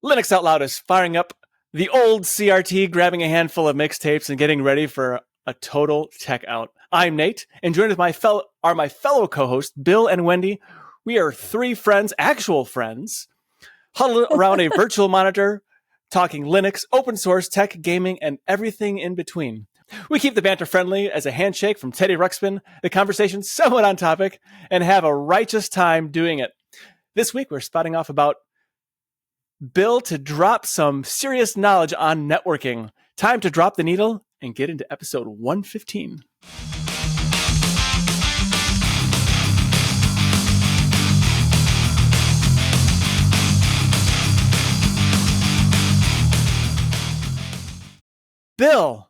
Linux Out Loud is firing up the old CRT, grabbing a handful of mixtapes and getting ready for a total tech out. I'm Nate, and joined with my fellow co-hosts, Bill and Wendy. We are three friends, actual friends, huddled around a virtual monitor, talking Linux, open source, tech, gaming, and everything in between. We keep the banter friendly as a handshake from Teddy Ruxpin, the conversation somewhat on topic, and have a righteous time doing it. This week, we're spotting off about Bill to drop some serious knowledge on networking. Time to drop the needle and get into episode 115. Bill,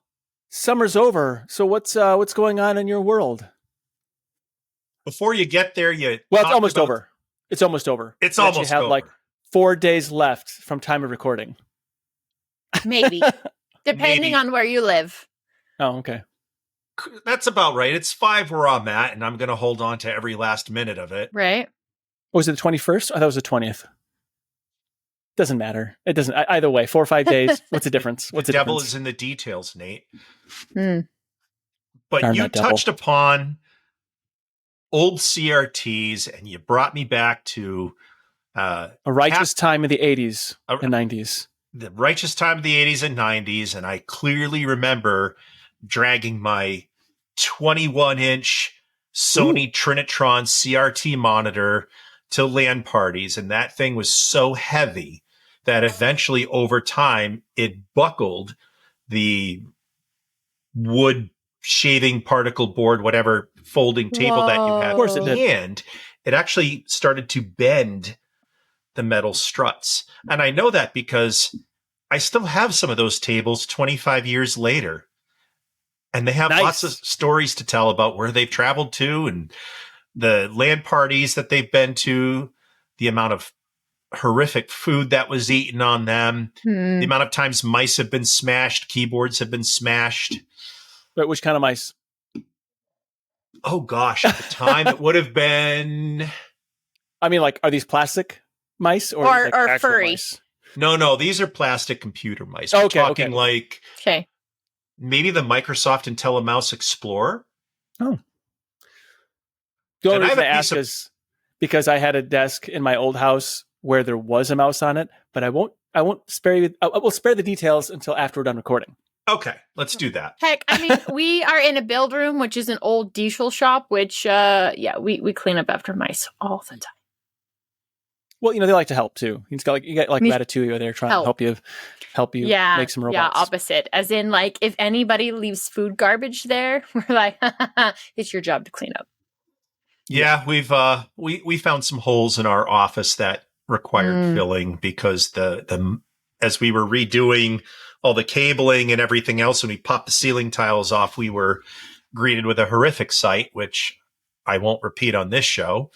summer's over. So what's going on in your world? Before you get there, it's almost over. It's almost over. It's almost have over. Like 4 days left from time of recording. Maybe. Depending on where you live. Oh, okay. That's about right. It's 5 where I'm at, and I'm going to hold on to every last minute of it. Right. Was it the 21st? I thought it was the 20th. Doesn't matter. It doesn't. Either way, 4 or 5 days. What's the difference? The devil is in the details, Nate. But Darn you touched upon old CRTs, and you brought me back to a righteous time in the 80s and 90s. The righteous time of the 80s and 90s, and I clearly remember dragging my 21-inch Sony Trinitron CRT monitor to LAN parties, and that thing was so heavy that eventually, over time, it buckled the wood shaving particle board, whatever folding table that you have. Of course it did. And it actually started to bend the metal struts. And I know that because I still have some of those tables 25 years later. And they have lots of stories to tell about where they've traveled to and the LAN parties that they've been to, the amount of horrific food that was eaten on them, the amount of times mice have been smashed, keyboards have been smashed. But which kind of mice? Oh, gosh. At the time, it would have been... I mean, like, are these plastic mice or actual furry? Mice? No, these are plastic computer mice. We're We're talking like maybe the Microsoft IntelliMouse Explorer. Oh. The only reason I ask is because I had a desk in my old house where there was a mouse on it, but I won't spare you. I will spare the details until after we're done recording. Okay, let's do that. Heck, I mean, we are in a build room, which is an old diesel shop, which, we clean up after mice all the time. Well, they like to help too. You got Ratatouille over there trying to help you make some robots. Yeah, opposite. As in, like, if anybody leaves food garbage there, we're like, it's your job to clean up. Yeah, we've we found some holes in our office that required filling because the as we were redoing all the cabling and everything else, and we popped the ceiling tiles off, we were greeted with a horrific sight, which I won't repeat on this show.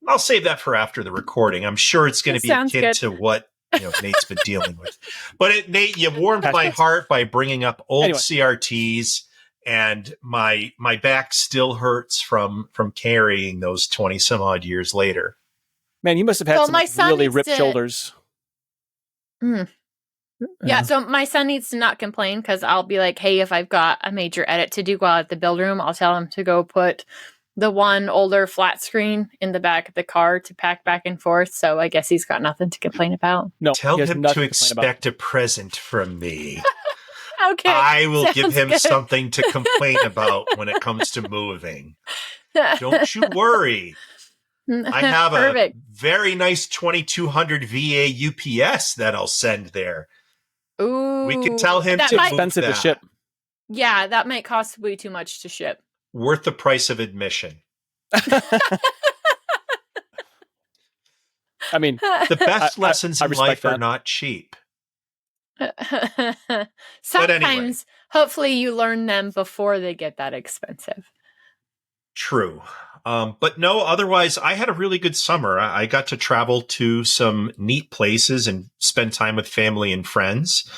I'll save that for after the recording. I'm sure it's going to be akin to what Nate's been dealing with. But Nate, you warmed my heart by bringing up old CRTs, and my back still hurts from carrying those 20 some odd years later. Man, you must have had some really ripped shoulders. Yeah, so my son needs to not complain because I'll be like, hey, if I've got a major edit to do while at the build room, I'll tell him to go put the one older flat screen in the back of the car to pack back and forth. So I guess he's got nothing to complain about. No, tell him to expect a present from me. Okay. I will give him something to complain about when it comes to moving. Don't you worry. I have a very nice 2200 VA UPS that I'll send there. Ooh. We can tell him to move expensive that. to ship. Yeah, that might cost way too much to ship. Worth the price of admission. I mean, the best lessons in life are that. Not cheap. Sometimes, anyway. Hopefully you learn them before they get that expensive. True. But no, otherwise, I had a really good summer. I got to travel to some neat places and spend time with family and friends.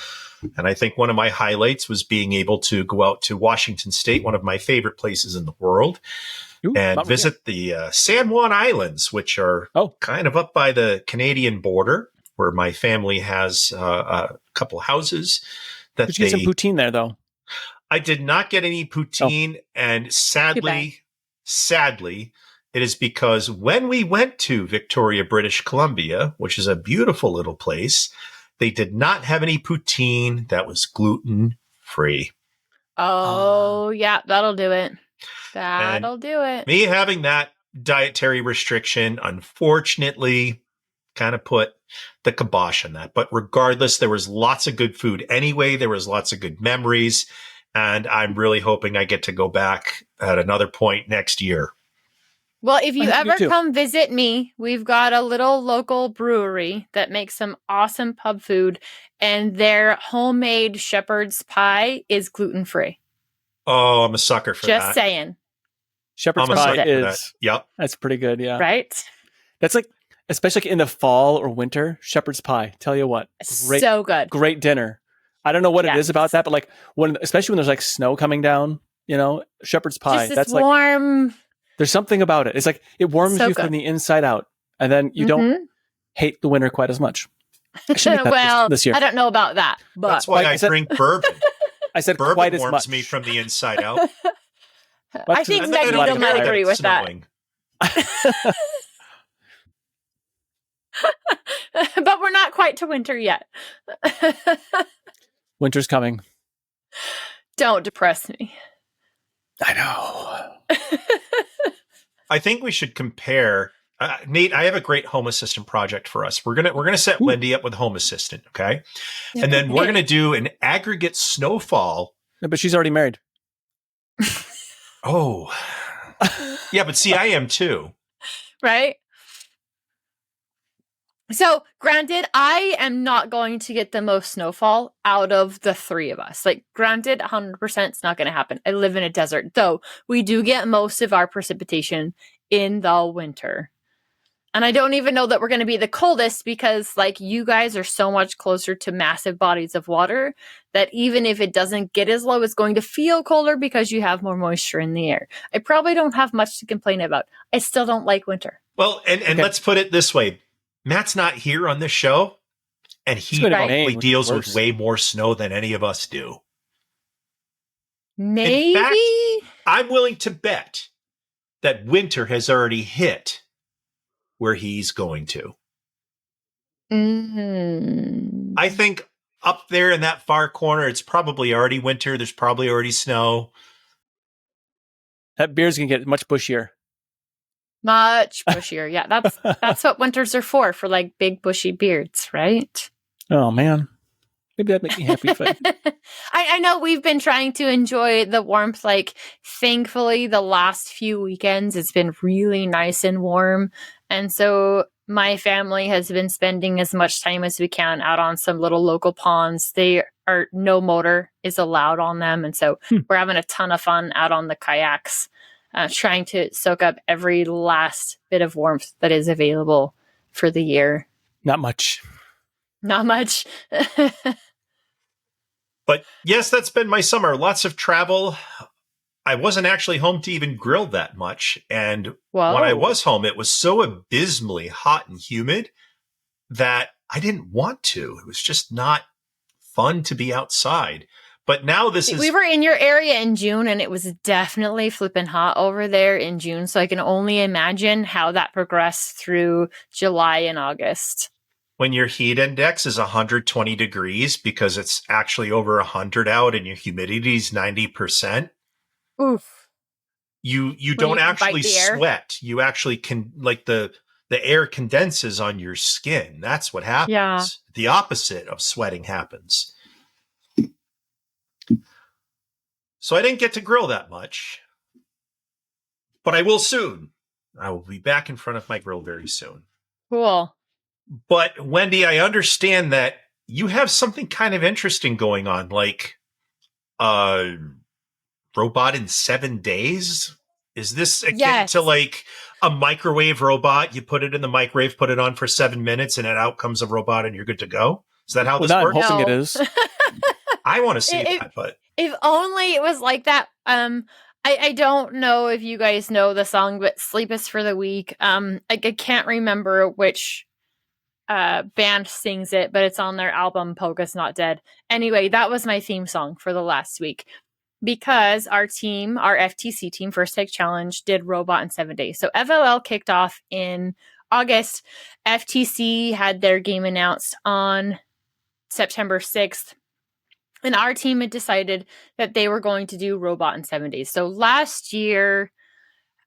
And I think one of my highlights was being able to go out to Washington State, one of my favorite places in the world, and visit the San Juan Islands, which are kind of up by the Canadian border. where my family has a couple houses that Did you get some poutine there, though? I did not get any poutine, and sadly, it is because when we went to Victoria, British Columbia, which is a beautiful little place, they did not have any poutine that was gluten-free. Oh, yeah, that'll do it. That'll do it. Me having that dietary restriction, unfortunately, kind of put the kibosh on that. But regardless, there was lots of good food anyway. There was lots of good memories. And I'm really hoping I get to go back at another point next year. Well, if you ever come visit me, we've got a little local brewery that makes some awesome pub food, and their homemade shepherd's pie is gluten-free. Oh, I'm a sucker for that. Just saying. Shepherd's pie is, yep. That's pretty good, yeah. Right? That's like, especially in the fall or winter, shepherd's pie. Tell you what. Great, so good. Great dinner. I don't know what it is about that, but like especially when there's like snow coming down, shepherd's pie. Just that's warm. Like, there's something about it. It's like it warms you from the inside out, and then you don't hate the winter quite as much. Well, this year. I don't know about that, but that's why I drink bourbon. I said bourbon quite as warms much. me from the inside out. I think Magneto might agree with that. But we're not quite to winter yet. Winter's coming. Don't depress me. I know. I think we should compare. Nate, I have a great Home Assistant project for us. We're gonna set Wendy up with Home Assistant, okay? Yeah, and then we're gonna do an aggregate snowfall. Yeah, but she's already married. Oh, yeah, but see, I am too. Right? So, granted, I am not going to get the most snowfall out of the three of us. Like, granted, 100% it's not going to happen. I live in a desert, though we do get most of our precipitation in the winter. And I don't even know that we're going to be the coldest because, like, you guys are so much closer to massive bodies of water that even if it doesn't get as low, it's going to feel colder because you have more moisture in the air. I probably don't have much to complain about. I still don't like winter. Well, and let's put it this way. Matt's not here on this show, and he probably deals with way more snow than any of us do. Maybe? In fact, I'm willing to bet that winter has already hit where he's going to. Mm-hmm. I think up there in that far corner, it's probably already winter. There's probably already snow. That beard's going to get much bushier. Much bushier. Yeah, that's what winters are for like big bushy beards, right? Oh man. Maybe that'd make me happy. I know we've been trying to enjoy the warmth. Like, thankfully, the last few weekends it's been really nice and warm. And so my family has been spending as much time as we can out on some little local ponds. No motor is allowed on them. And so we're having a ton of fun out on the kayaks. Trying to soak up every last bit of warmth that is available for the year. Not much. Not much. But yes, that's been my summer. Lots of travel. I wasn't actually home to even grill that much. And when I was home, it was so abysmally hot and humid that I didn't want to. It was just not fun to be outside. But now we were in your area in June, and it was definitely flipping hot over there in June. So I can only imagine how that progressed through July and August. When your heat index is 120 degrees because it's actually over 100 out and your humidity is 90%. Oof. You don't actually sweat. You actually can, like, the air condenses on your skin. That's what happens. Yeah. The opposite of sweating happens. So I didn't get to grill that much, but I will soon. I will be back in front of my grill very soon. Cool. But Wendy, I understand that you have something kind of interesting going on, like robot in 7 days. Is this akin to like a microwave robot? You put it in the microwave, put it on for 7 minutes, and then out comes a robot and you're good to go? Is that how this works? I'm hoping it is. I want to see that, but if only it was like that. I don't know if you guys know the song, but "Sleep Is for the Weak." I can't remember which band sings it, but it's on their album Polka's Not Dead. Anyway, that was my theme song for the last week because our team, our FTC team, First Take Challenge, did Robot in 7 days. So FLL kicked off in August. FTC had their game announced on September 6th. And our team had decided that they were going to do Robot in 7 days. So last year,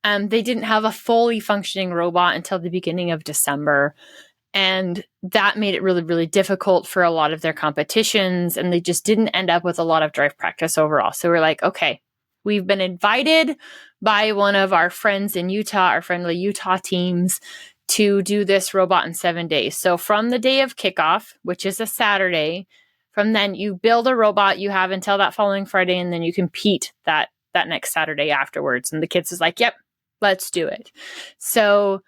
they didn't have a fully functioning robot until the beginning of December. And that made it really, really difficult for a lot of their competitions. And they just didn't end up with a lot of drive practice overall. So we're like, okay, we've been invited by one of our friends in Utah, our friendly Utah teams, to do this Robot in 7 days. So from the day of kickoff, which is a Saturday, from then you build a robot, you have until that following Friday, and then you compete that next Saturday afterwards. And the kids is like, yep, let's do it. So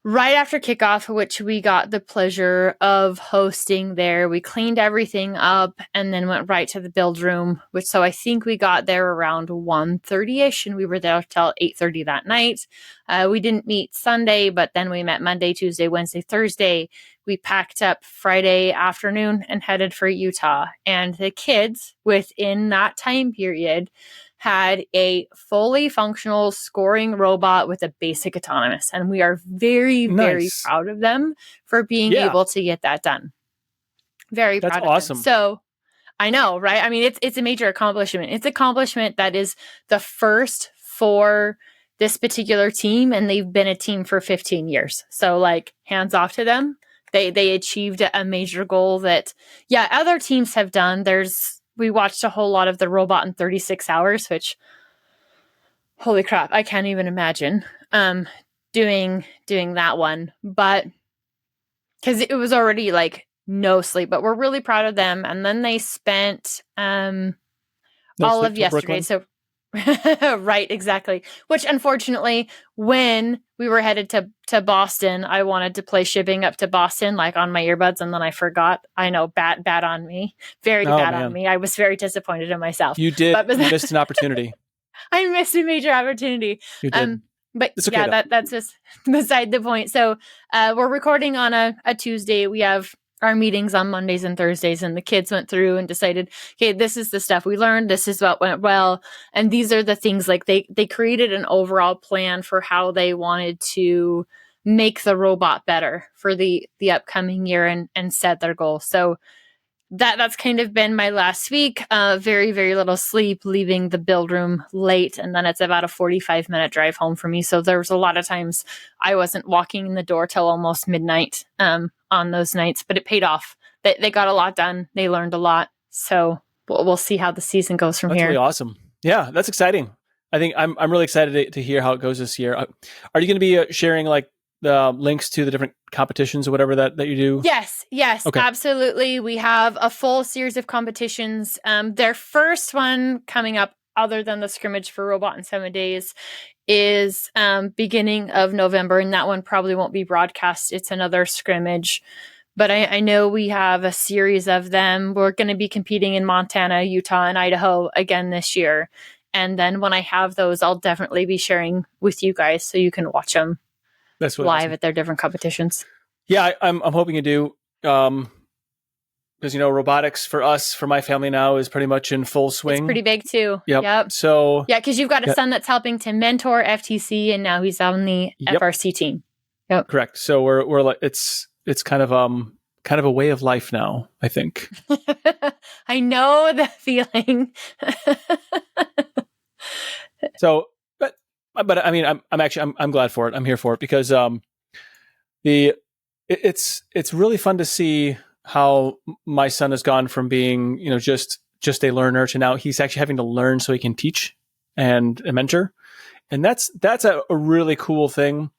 right after kickoff, which we got the pleasure of hosting there, we cleaned everything up and then went right to the build room, so I think we got there around 1:30ish, and we were there till 8:30 that night. We didn't meet Sunday, but then we met Monday, Tuesday, Wednesday, Thursday. We packed up Friday afternoon and headed for Utah. And the kids within that time period had a fully functional scoring robot with a basic autonomous. And we are very, very proud of them for being able to get that done. Very proud of them. That's awesome. So I know, right? I mean, it's a major accomplishment. It's an accomplishment that is the first for this particular team, and they've been a team for 15 years. So like, hands off to them. They achieved a major goal that, other teams have done. We watched a whole lot of the Robot in 36 hours, which, holy crap, I can't even imagine doing that one. But because it was already like no sleep, but we're really proud of them. And then they spent all of yesterday. Brooklyn. So right, exactly. Which unfortunately, when we were headed to Boston, I wanted to play Shipping Up to Boston, like on my earbuds, and then I forgot. I know, bad on me. Very bad on me. I was very disappointed in myself. You did. You missed an opportunity. I missed a major opportunity. You did. But okay, that's just beside the point. So we're recording on a Tuesday. We have our meetings on Mondays and Thursdays, and the kids went through and decided, okay, this is the stuff we learned. This is what went well. And these are the things, like they created an overall plan for how they wanted to make the robot better for the upcoming year and set their goals. So that's kind of been my last week. Very, very little sleep, leaving the build room late. And then it's about a 45-minute drive home for me. So there was a lot of times I wasn't walking in the door till almost midnight on those nights, but it paid off. They got a lot done. They learned a lot. So we'll see how the season goes from here. That's really awesome. Yeah, that's exciting. I think I'm really excited to hear how it goes this year. Are you going to be sharing like the links to the different competitions or whatever that you do? Yes, okay. Absolutely. We have a full series of competitions. Their first one coming up, other than the scrimmage for Robot in 7 days, is beginning of November, and that one probably won't be broadcast. It's another scrimmage. But I know we have a series of them. We're going to be competing in Montana, Utah, and Idaho again this year. And then when I have those, I'll definitely be sharing with you guys so you can watch them. That's live awesome. At their different competitions. Yeah, I'm hoping you do. Because, robotics for us, for my family now, is pretty much in full swing. It's pretty big too. Yep. So yeah, because you've got a son that's helping to mentor FTC, and now he's on the FRC team. Yep. Correct. So we're like, it's kind of a way of life now, I think. I know the feeling. So, but I mean, I'm glad for it. I'm here for it because it's really fun to see how my son has gone from being, just a learner to now he's actually having to learn so he can teach and mentor. And that's a really cool thing.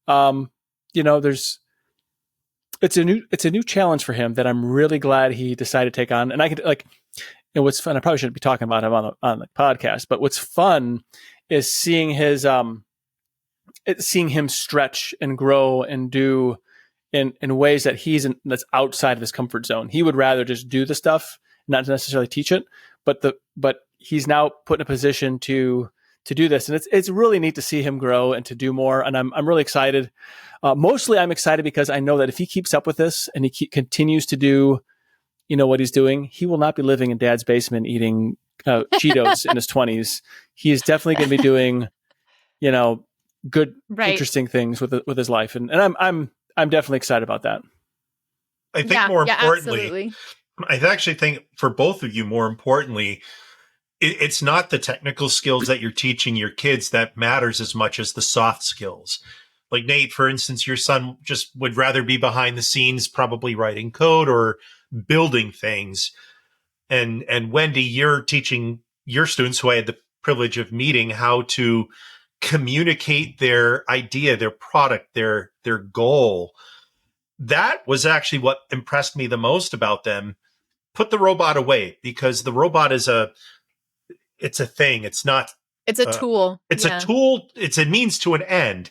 It's a new challenge for him that I'm really glad he decided to take on. And I could what's fun, I probably shouldn't be talking about him on the podcast, but what's fun is seeing him stretch and grow and do in ways that that's outside of his comfort zone. He would rather just do the stuff, not necessarily teach it, but he's now put in a position to do this. And it's really neat to see him grow and to do more. And I'm really excited. Mostly I'm excited because I know that if he keeps up with this and he continues to do, what he's doing, he will not be living in dad's basement eating Cheetos in his 20s. He is definitely going to be doing, good, interesting things with his life. And I'm definitely excited about that. I think more importantly, absolutely. I actually think for both of you, more importantly, it's not the technical skills that you're teaching your kids that matters as much as the soft skills. Like Nate, for instance, your son just would rather be behind the scenes, probably writing code or building things. And Wendy, you're teaching your students, who I had the privilege of meeting, how to communicate their idea, their product, their goal. That was actually what impressed me the most about them. Put the robot away, because the robot is it's a thing. It's not. It's a tool. It's a tool. It's a means to an end.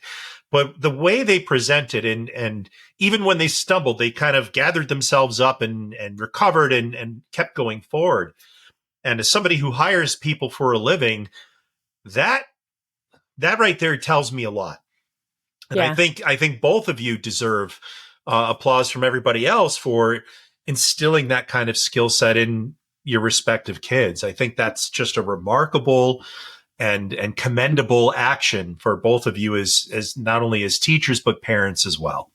But the way they presented, and even when they stumbled, they kind of gathered themselves up and recovered and kept going forward. And as somebody who hires people for a living, that right there tells me a lot. And I think both of you deserve applause from everybody else for instilling that kind of skill set in your respective kids. I think that's just a remarkable and commendable action for both of you as not only as teachers, but parents as well.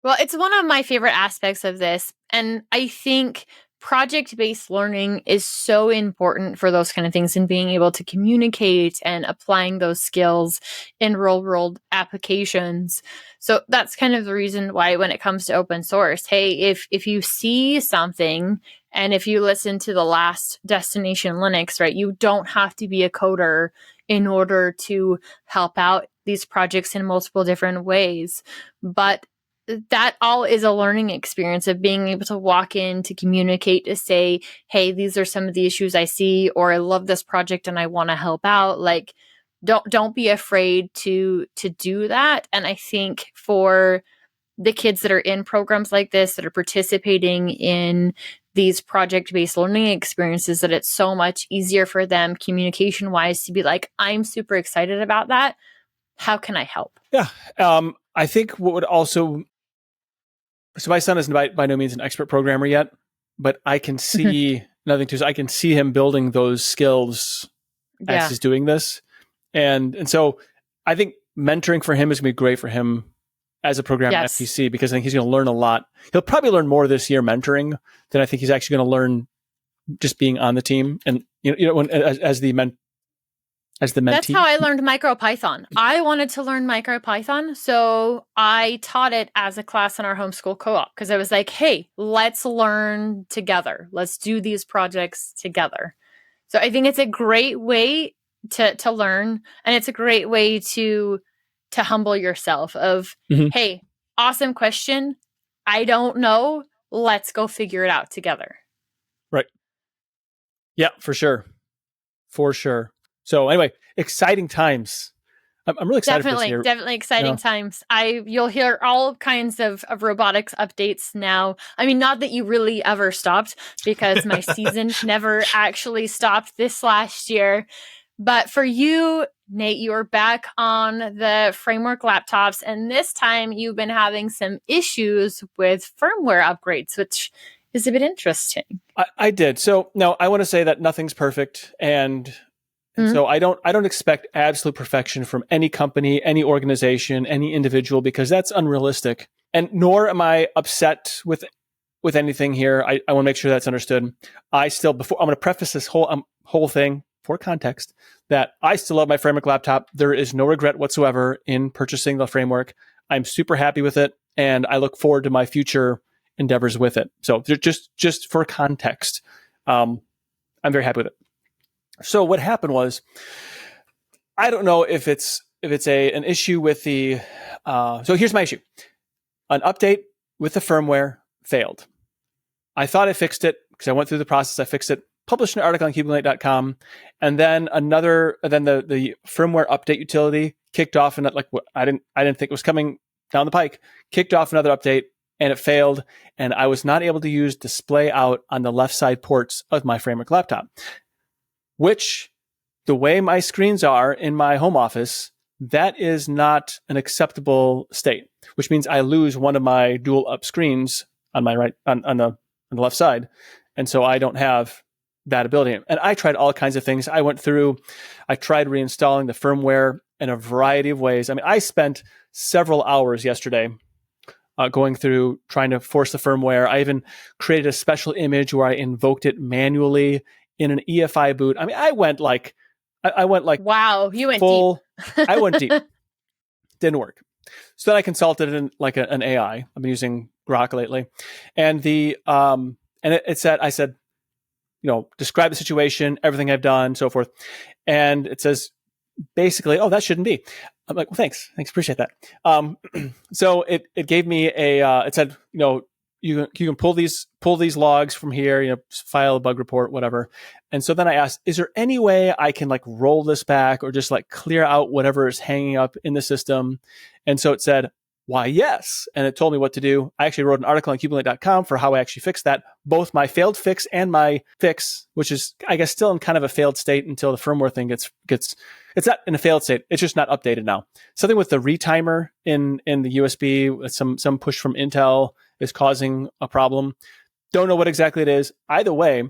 Well, it's one of my favorite aspects of this. And I think project-based learning is so important for those kind of things, and being able to communicate and applying those skills in real-world applications. So that's kind of the reason why when it comes to open source, hey, if you see something, and if you listen to the last Destination Linux, right, you don't have to be a coder in order to help out these projects in multiple different ways. But that all is a learning experience of being able to walk in, to communicate, to say, hey, these are some of the issues I see, or I love this project and I want to help out. Like, don't be afraid to do that. And I think for the kids that are in programs like this, that are participating in these project-based learning experiences, that it's so much easier for them communication-wise to be like, I'm super excited about that. How can I help? Yeah. I think what would also... So my son is by no means an expert programmer yet, but I can see nothing to. I can see him building those skills as he's doing this, and so I think mentoring for him is going to be great for him as a programmer at FTC, because I think he's going to learn a lot. He'll probably learn more this year mentoring than I think he's actually going to learn just being on the team and as the mentee. That's how I learned MicroPython. I wanted to learn MicroPython, so I taught it as a class in our homeschool co-op, because I was like, hey, let's learn together. Let's do these projects together. So I think it's a great way to learn, and it's a great way to humble yourself of, hey, awesome question. I don't know. Let's go figure it out together. Right. Yeah, for sure. For sure. So anyway, exciting times. I'm really excited for this year. Definitely exciting times. You'll hear all kinds of robotics updates now. I mean, not that you really ever stopped, because my season never actually stopped this last year. But for you, Nate, you are back on the framework laptops, and this time you've been having some issues with firmware upgrades, which is a bit interesting. I did. So now I want to say that nothing's perfect, and so I don't expect absolute perfection from any company, any organization, any individual, because that's unrealistic. And nor am I upset with anything here. I want to make sure that's understood. I'm going to preface this whole thing for context that I still love my framework laptop. There is no regret whatsoever in purchasing the framework. I'm super happy with it, and I look forward to my future endeavors with it. So just for context, I'm very happy with it. So what happened was, I don't know if it's an issue with the. So here's my issue: an update with the firmware failed. I thought I fixed it because I went through the process. I fixed it, published an article on CubeLate.com, and then the firmware update utility kicked off, and I didn't think it was coming down the pike. Kicked off another update, and it failed, and I was not able to use display out on the left side ports of my framework laptop, which the way my screens are in my home office, that is not an acceptable state, which means I lose one of my dual up screens on my right, on the left side. And so I don't have that ability. And I tried all kinds of things. I tried reinstalling the firmware in a variety of ways. I mean, I spent several hours yesterday going through trying to force the firmware. I even created a special image where I invoked it manually in an EFI boot. I mean, I went like wow, you went full, deep. I went deep. Didn't work. So then I consulted an AI. I've been using Grok lately, and it said, I said, describe the situation, everything I've done, so forth, and it says basically, oh, that shouldn't be. I'm like, well, thanks, appreciate that. So it gave me it said, you can pull these logs from here, file a bug report, whatever. And so then I asked, is there any way I can like roll this back or just like clear out whatever is hanging up in the system? And so it said, why, yes. And it told me what to do. I actually wrote an article on cubicle.com for how I actually fixed that, both my failed fix and my fix, which is, I guess, still in kind of a failed state until the firmware thing gets, it's not in a failed state. It's just not updated now. Something with the retimer in the USB, some push from Intel is causing a problem. Don't know what exactly it is. Either way,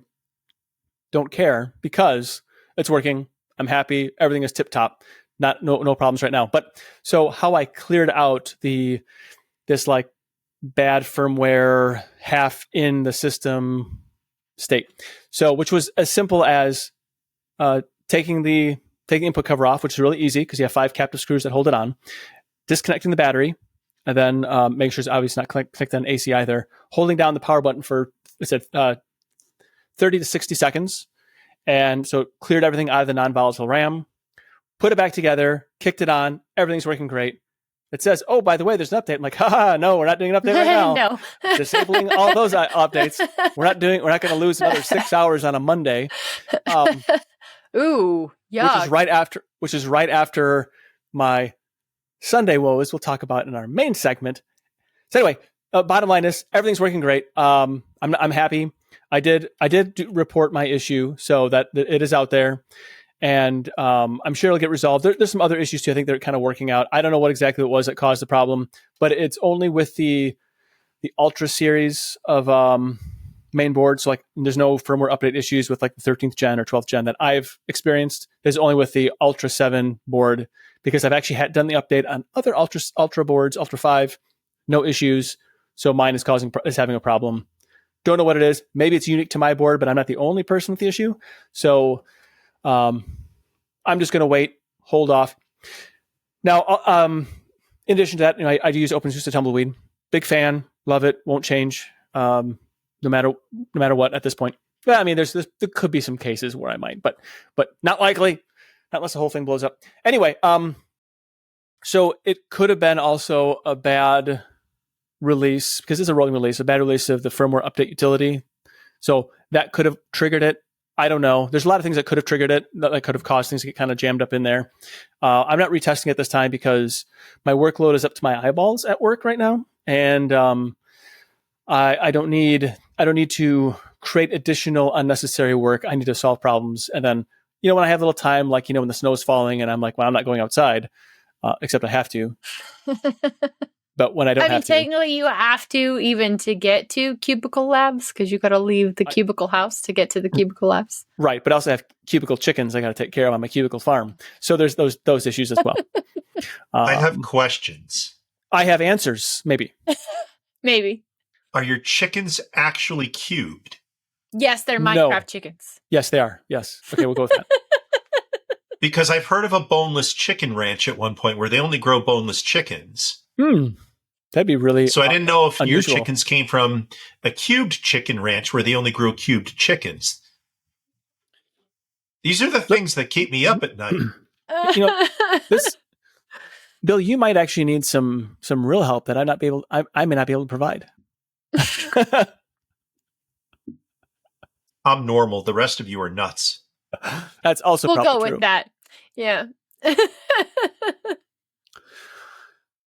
don't care because it's working. I'm happy. Everything is tip top. No problems right now. But so how I cleared out this like bad firmware half in the system state. So which was as simple as taking the input cover off, which is really easy because you have 5 captive screws that hold it on, disconnecting the battery, and then make sure it's obviously not connected on AC either. Holding down the power button for, it said 30 to 60 seconds. And so it cleared everything out of the non-volatile RAM, put it back together, kicked it on. Everything's working great. It says, oh, by the way, there's an update. I'm like, no, we're not doing an update right now. No. Disabling all those updates. We're not going to lose another 6 hours on a Monday. Ooh, yuck. Which is right after my Sunday woes we'll talk about in our main segment. So anyway, bottom line is everything's working great. I'm happy. I did report my issue so that it is out there, and I'm sure it'll get resolved. There's some other issues too. I think they're kind of working out. I don't know what exactly it was that caused the problem, but it's only with the Ultra series of main boards. So like there's no firmware update issues with like the 13th gen or 12th gen that I've experienced. There's only with the Ultra 7 board, because I've actually done the update on other Ultra boards, Ultra 5, no issues. So mine is having a problem. Don't know what it is. Maybe it's unique to my board, but I'm not the only person with the issue. So I'm just going to wait, hold off. Now, in addition to that, I do use OpenSense to Tumbleweed. Big fan, love it, won't change no matter what at this point. Well, I mean, there could be some cases where I might, but not likely, not unless the whole thing blows up. Anyway, so it could have been also a bad release, because it's a rolling release, a bad release of the firmware update utility. So that could have triggered it. I don't know. There's a lot of things that could have triggered it, that could have caused things to get kind of jammed up in there. I'm not retesting it this time because my workload is up to my eyeballs at work right now. And I don't need to create additional unnecessary work. I need to solve problems. And then, when I have a little time, like, when the snow is falling and I'm like, well, I'm not going outside, except I have to. But when I don't have to. Technically you have to, even to get to cubicle labs, because you got to leave the cubicle house to get to the cubicle labs. Right. But I also have cubicle chickens I got to take care of on my cubicle farm. So there's those issues as well. I have questions. I have answers, maybe. Maybe. Are your chickens actually cubed? Yes, they're Minecraft chickens. Yes, they are. Yes. Okay, we'll go with that. Because I've heard of a boneless chicken ranch at one point where they only grow boneless chickens. That'd be really So I didn't know if unusual. your chickens came from a cubed chicken ranch where they only grow cubed chickens. These are the things that keep me up at night. Bill, you might actually need some real help that I may not be able to provide. I'm normal. The rest of you are nuts. That's also we'll probably go true. with that. Yeah.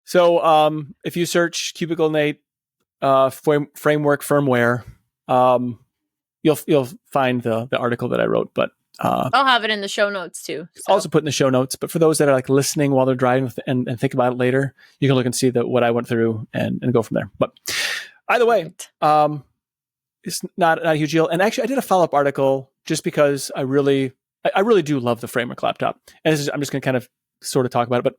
So if you search Cubicle Nate framework firmware, you'll find the article that I wrote. But I'll have it in the show notes too. So. Also put in the show notes. But for those that are like listening while they're driving and think about it later, you can look and see what I went through and go from there. But either way, it's not a huge deal. And actually, I did a follow-up article just because I really do love the Framework laptop. And I'm just going to kind of sort of talk about it. But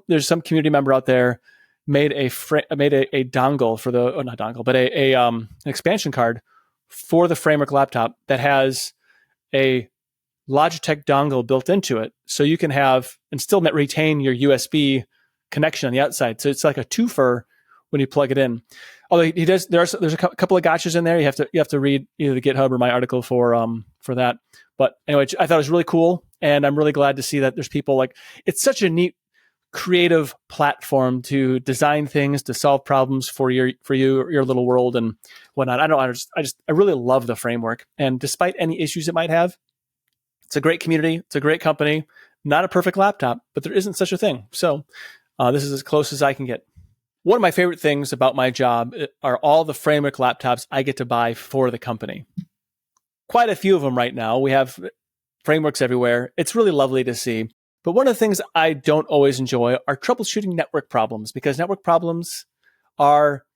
there's some community member out there made a dongle for the not dongle, but an expansion card for the Framework laptop that has a Logitech dongle built into it, so you can have and still retain your USB connection on the outside. So it's like a twofer when you plug it in. Although there's a couple of gotchas in there. You have to read either the GitHub or my article for that. But anyway, I thought it was really cool, and I'm really glad to see that there's people like it's such a neat, creative platform to design things, to solve problems for your little world and whatnot. I really love the Framework, and despite any issues it might have, it's a great community. It's a great company. Not a perfect laptop, but there isn't such a thing. So this is as close as I can get. One of my favorite things about my job are all the Framework laptops I get to buy for the company. Quite a few of them right now. We have Frameworks everywhere. It's really lovely to see. But one of the things I don't always enjoy are troubleshooting network problems, because network problems are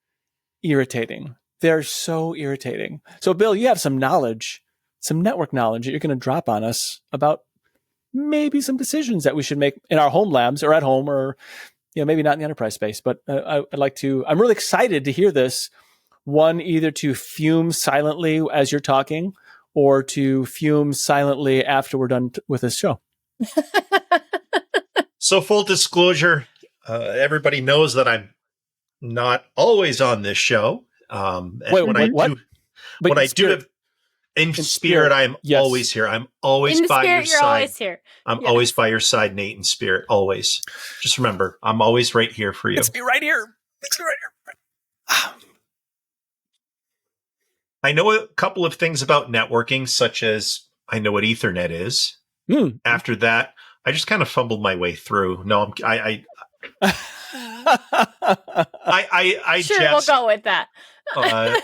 irritating. They're so irritating. So Bill, you have some network knowledge that you're going to drop on us about maybe some decisions that we should make in our home labs or at home, or maybe not in the enterprise space. But I'm really excited to hear this. One, either to fume silently as you're talking, or to fume silently after we're done with this show. So full disclosure, everybody knows that I'm not always on this show. When I do in spirit, I'm yes. always here. I'm always by your side. Always here. I'm always by your side, Nate, in spirit. Always. Just remember, I'm always right here for you. Let's be right here. I know a couple of things about networking, such as I know what Ethernet is. After that, I just kind of fumbled my way through. No, I sure, we'll go with that. But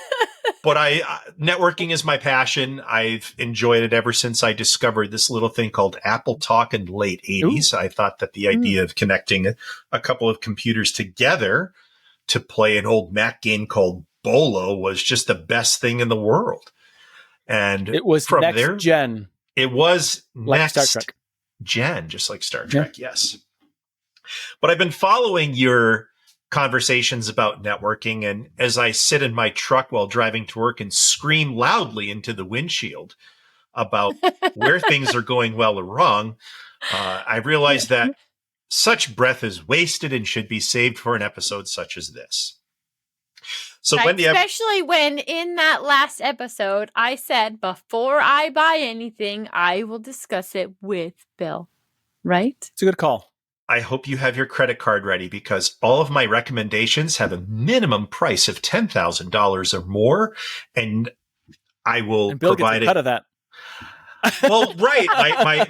networking is my passion. I've enjoyed it ever since I discovered this little thing called Apple Talk in the late 80s. Ooh. I thought that the idea of connecting a couple of computers together to play an old Mac game called Bolo was just the best thing in the world. And it was from next there, gen. It was like next Star Trek. Gen, just like Star Trek, yes. But I've been following your conversations about networking, and as I sit in my truck while driving to work and scream loudly into the windshield about where things are going well or wrong, I realize that such breath is wasted and should be saved for an episode such as this. So right, Wendy, especially when in that last episode, I said, before I buy anything, I will discuss it with Bill. Right? It's a good call. I hope you have your credit card ready, because all of my recommendations have a minimum price of $10,000 or more, and I will and Bill provide gets a cut of that. Well, right.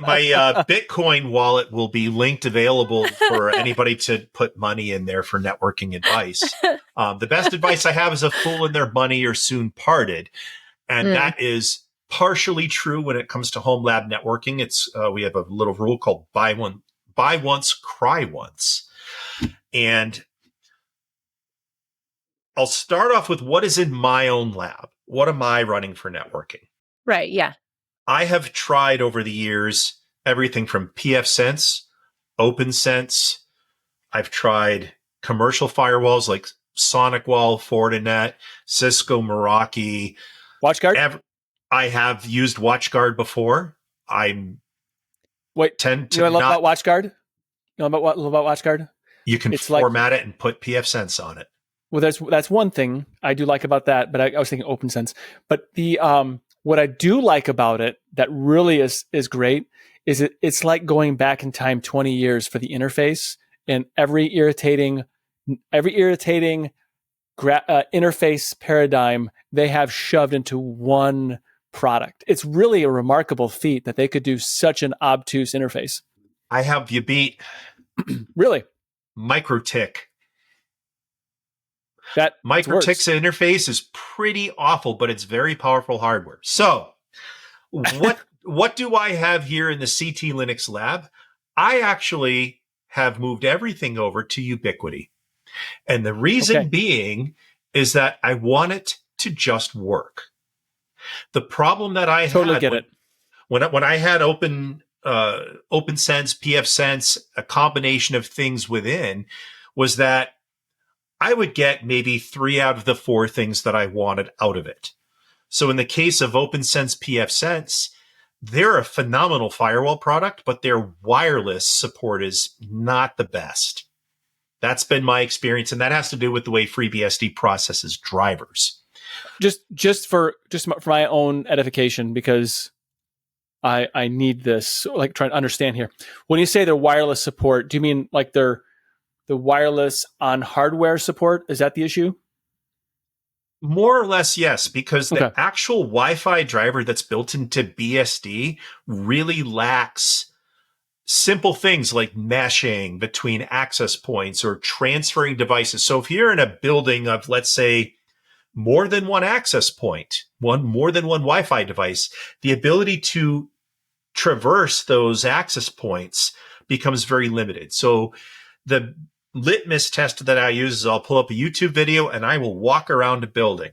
My Bitcoin wallet will be linked available for anybody to put money in there for networking advice. The best advice I have is a fool and their money are soon parted. And that is partially true when it comes to home lab networking. It's we have a little rule called buy once, cry once. And I'll start off with what is in my own lab. What am I running for networking? Right, yeah. I have tried over the years everything from pfSense, OpnSense. I've tried commercial firewalls like SonicWall, Fortinet, Cisco, Meraki. WatchGuard? I have used WatchGuard before. You know what I love about WatchGuard? You know about WatchGuard? You can format it and put pfSense on it. Well, that's one thing I do like about that, but I was thinking OpenSense. But the what I do like about it that really is great is it's like going back in time 20 years for the interface, and every irritating interface paradigm they have shoved into one product. It's really a remarkable feat that they could do such an obtuse interface. I have you beat. Really? MikroTik. That MikroTik's interface is pretty awful, but it's very powerful hardware. So what what do I have here in the CT Linux lab? I actually have moved everything over to Ubiquiti. And the reason being is that I want it to just work. The problem that I Totally had get it. when I had OpenSense, pfSense, a combination of things within, was that I would get maybe 3 out of the 4 things that I wanted out of it. So in the case of OpenSense, pfSense, they're a phenomenal firewall product, but their wireless support is not the best. That's been my experience, and that has to do with the way FreeBSD processes drivers. Just for my own edification, because I need this, like, trying to understand here. When you say their wireless support, do you mean like the wireless on hardware support? Is that the issue? More or less, yes, because the actual Wi-Fi driver that's built into BSD really lacks simple things like meshing between access points or transferring devices. So if you're in a building of, let's say, more than one access point, more than one Wi-Fi device, the ability to traverse those access points becomes very limited. So the litmus test that I use is I'll pull up a YouTube video and I will walk around a building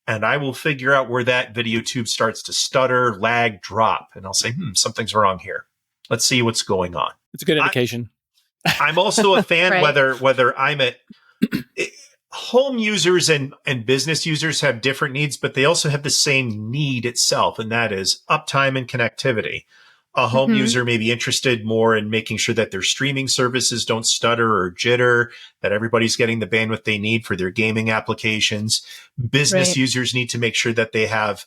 and I will figure out where that video tube starts to stutter, lag, drop. And I'll say, something's wrong here. Let's see what's going on. It's a good indication. I'm also a fan, Right. whether I'm at home users and business users have different needs, but they also have the same need itself. And that is uptime and connectivity. A home user may be interested more in making sure that their streaming services don't stutter or jitter, that everybody's getting the bandwidth they need for their gaming applications. Business users need to make sure that they have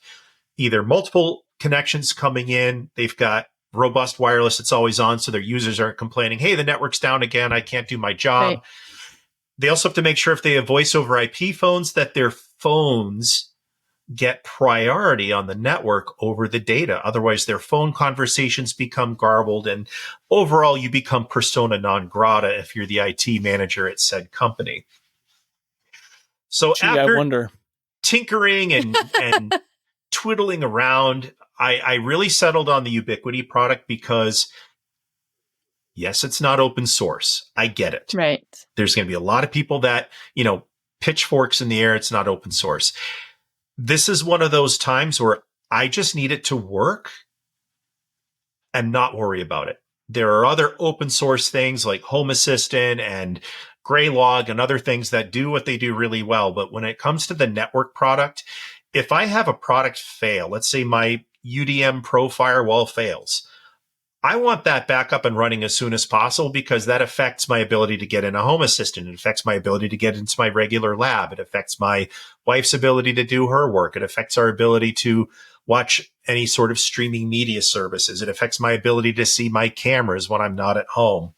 either multiple connections coming in, they've got robust wireless that's always on, so their users aren't complaining, hey, the network's down again, I can't do my job. Right. They also have to make sure if they have voice over IP phones, that their phones get priority on the network over the data. Otherwise, their phone conversations become garbled, and overall, you become persona non grata if you're the IT manager at said company. So Gee, after I wonder. tinkering and twiddling around, I really settled on the Ubiquiti product because, yes, it's not open source. I get it. Right. There's going to be a lot of people that, pitchforks in the air. It's not open source. This is one of those times where I just need it to work and not worry about it. There are other open source things like Home Assistant and Graylog and other things that do what they do really well. But when it comes to the network product, if I have a product fail, let's say my UDM Pro firewall fails, I want that back up and running as soon as possible because that affects my ability to get in a Home Assistant. It affects my ability to get into my regular lab. It affects my wife's ability to do her work. It affects our ability to watch any sort of streaming media services. It affects my ability to see my cameras when I'm not at home.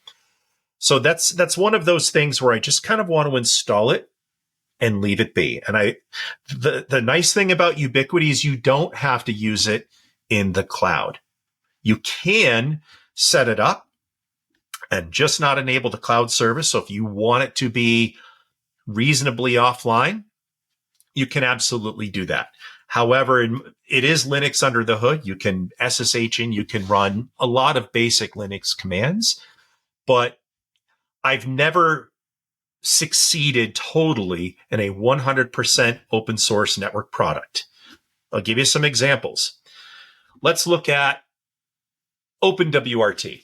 So that's one of those things where I just kind of want to install it and leave it be. And the nice thing about Ubiquiti is you don't have to use it in the cloud. You can set it up and just not enable the cloud service. So if you want it to be reasonably offline, you can absolutely do that. However, it is Linux under the hood. You can SSH in, you can run a lot of basic Linux commands, but I've never succeeded totally in a 100% open source network product. I'll give you some examples. Let's look at OpenWrt.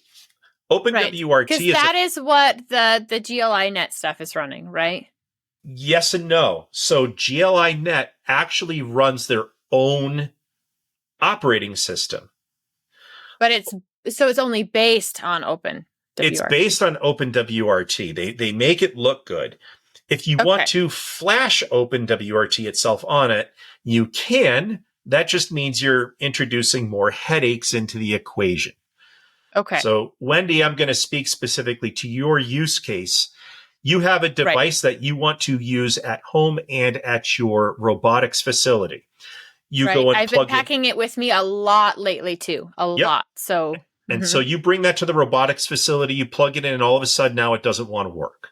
OpenWrt Because that is what the GLI net stuff is running, right? Yes and no. So GLI net actually runs their own operating system. But it's only based on OpenWrt. It's based on OpenWrt. They make it look good. If you want to flash OpenWrt itself on it, you can. That just means you're introducing more headaches into the equation. Okay. So, Wendy, I'm going to speak specifically to your use case. You have a device that you want to use at home and at your robotics facility. You go and I've been packing it with me a lot lately too. A lot. So and so you bring that to the robotics facility, you plug it in, and all of a sudden now it doesn't want to work.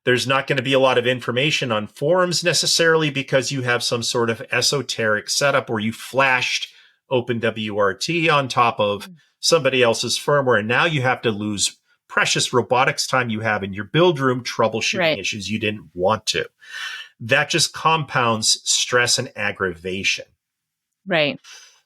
There's not going to be a lot of information on forums necessarily because you have some sort of esoteric setup where you flashed OpenWrt on top of somebody else's firmware. And now you have to lose precious robotics time you have in your build room troubleshooting issues you didn't want to. That just compounds stress and aggravation. Right.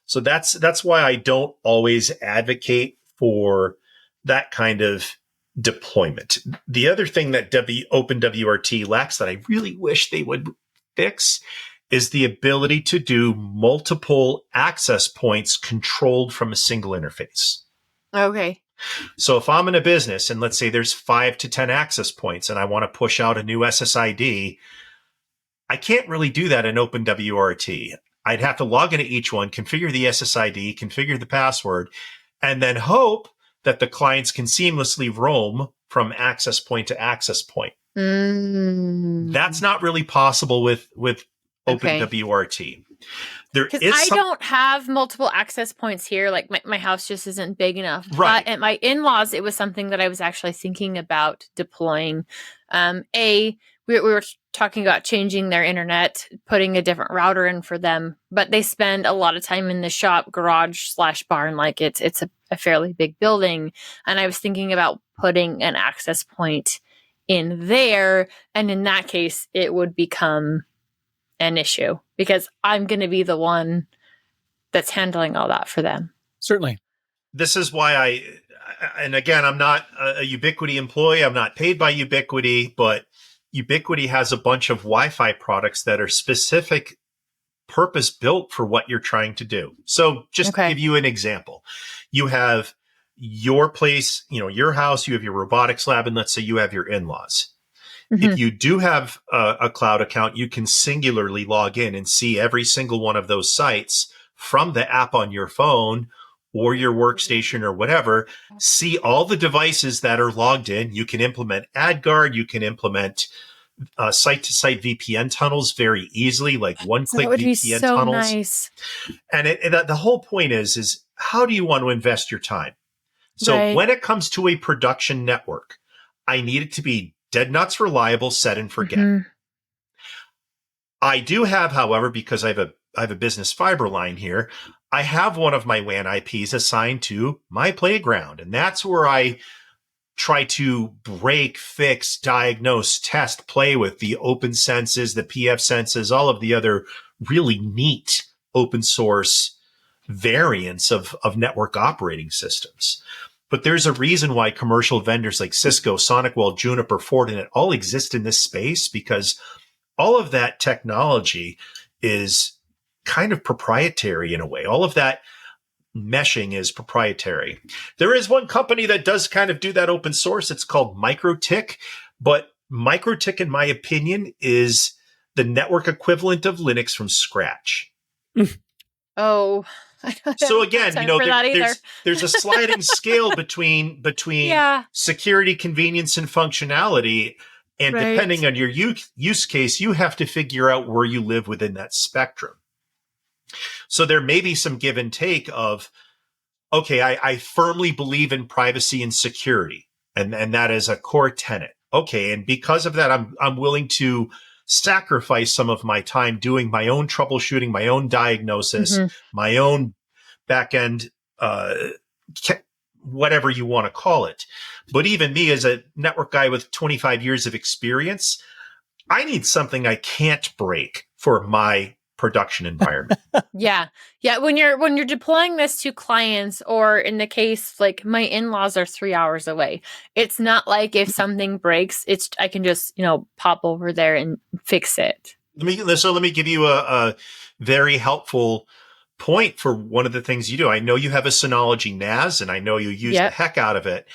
So that's why I don't always advocate for that kind of deployment. The other thing that OpenWrt lacks that I really wish they would fix is the ability to do multiple access points controlled from a single interface. Okay. So if I'm in a business and let's say there's 5 to 10 access points and I want to push out a new SSID, I can't really do that in OpenWrt. I'd have to log into each one, configure the SSID, configure the password, and then hope that the clients can seamlessly roam from access point to access point. That's not really possible with OpenWrt. Because I don't have multiple access points here. Like my house just isn't big enough. Right. But at my in-laws, it was something that I was actually thinking about deploying. We were talking about changing their internet, putting a different router in for them, but they spend a lot of time in the shop, garage / barn. Like it's a fairly big building. And I was thinking about putting an access point in there. And in that case, it would become an issue because I'm going to be the one that's handling all that for them. Certainly. This is why and again, I'm not a Ubiquiti employee. I'm not paid by Ubiquiti, but Ubiquiti has a bunch of Wi-Fi products that are specific purpose built for what you're trying to do. So just to give you an example, you have your place, your house, you have your robotics lab, and let's say you have your in-laws. If you do have a cloud account, you can singularly log in and see every single one of those sites from the app on your phone or your workstation or whatever, see all the devices that are logged in. You can implement AdGuard. You can implement site-to-site VPN tunnels very easily, like one-click VPN tunnels. Nice. And the whole point is how do you want to invest your time? So when it comes to a production network, I need it to be dead nuts reliable, set and forget. I do have, however, because I have a business fiber line here, I have one of my WAN IPs assigned to my playground. And that's where I try to break, fix, diagnose, test, play with the OpnSenses, the PFSenses, all of the other really neat open source variants of network operating systems. But there's a reason why commercial vendors like Cisco, SonicWall, Juniper, Fortinet all exist in this space, because all of that technology is kind of proprietary in a way. All of that meshing is proprietary. There is one company that does kind of do that open source. It's called MikroTik, but MikroTik, in my opinion, is the network equivalent of Linux from scratch. Oh, so again, there's a sliding scale between security, convenience, and functionality. And depending on your use case, you have to figure out where you live within that spectrum. So there may be some give and take of, okay, I firmly believe in privacy and security, and that is a core tenet. Okay, and because of that, I'm willing to sacrifice some of my time doing my own troubleshooting, my own diagnosis, my own back-end, whatever you want to call it. But even me as a network guy with 25 years of experience, I need something I can't break for my production environment. Yeah. When you're deploying this to clients, or in the case, like my in-laws are 3 hours away, it's not like if something breaks, I can just, pop over there and fix it. Let me give you a very helpful point for one of the things you do. I know you have a Synology NAS, and I know you use the heck out of it.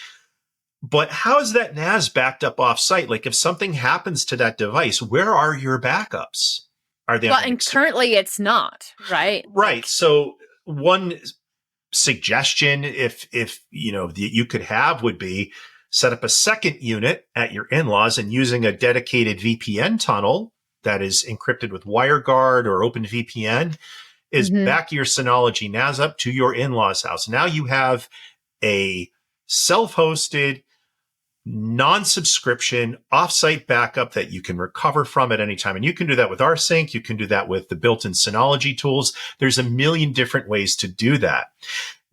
But how is that NAS backed up off-site? Like if something happens to that device, where are your backups? Are they? Well, and currently it's not, right? Right. So one suggestion, if you could have, would be set up a second unit at your in-laws and using a dedicated VPN tunnel that is encrypted with WireGuard or OpenVPN is back your Synology NAS up to your in-laws house. Now you have a self-hosted non-subscription offsite backup that you can recover from at any time. And you can do that with rsync. You can do that with the built-in Synology tools. There's a million different ways to do that.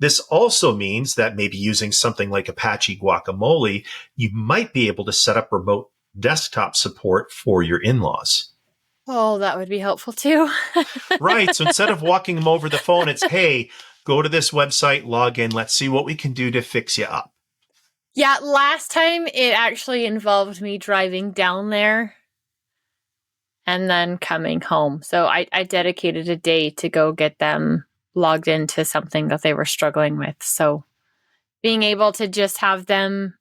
This also means that maybe using something like Apache Guacamole, you might be able to set up remote desktop support for your in-laws. Oh, that would be helpful too. Right. So instead of walking them over the phone, it's, hey, go to this website, log in. Let's see what we can do to fix you up. Yeah, last time it actually involved me driving down there and then coming home. So I dedicated a day to go get them logged into something that they were struggling with. So being able to just have them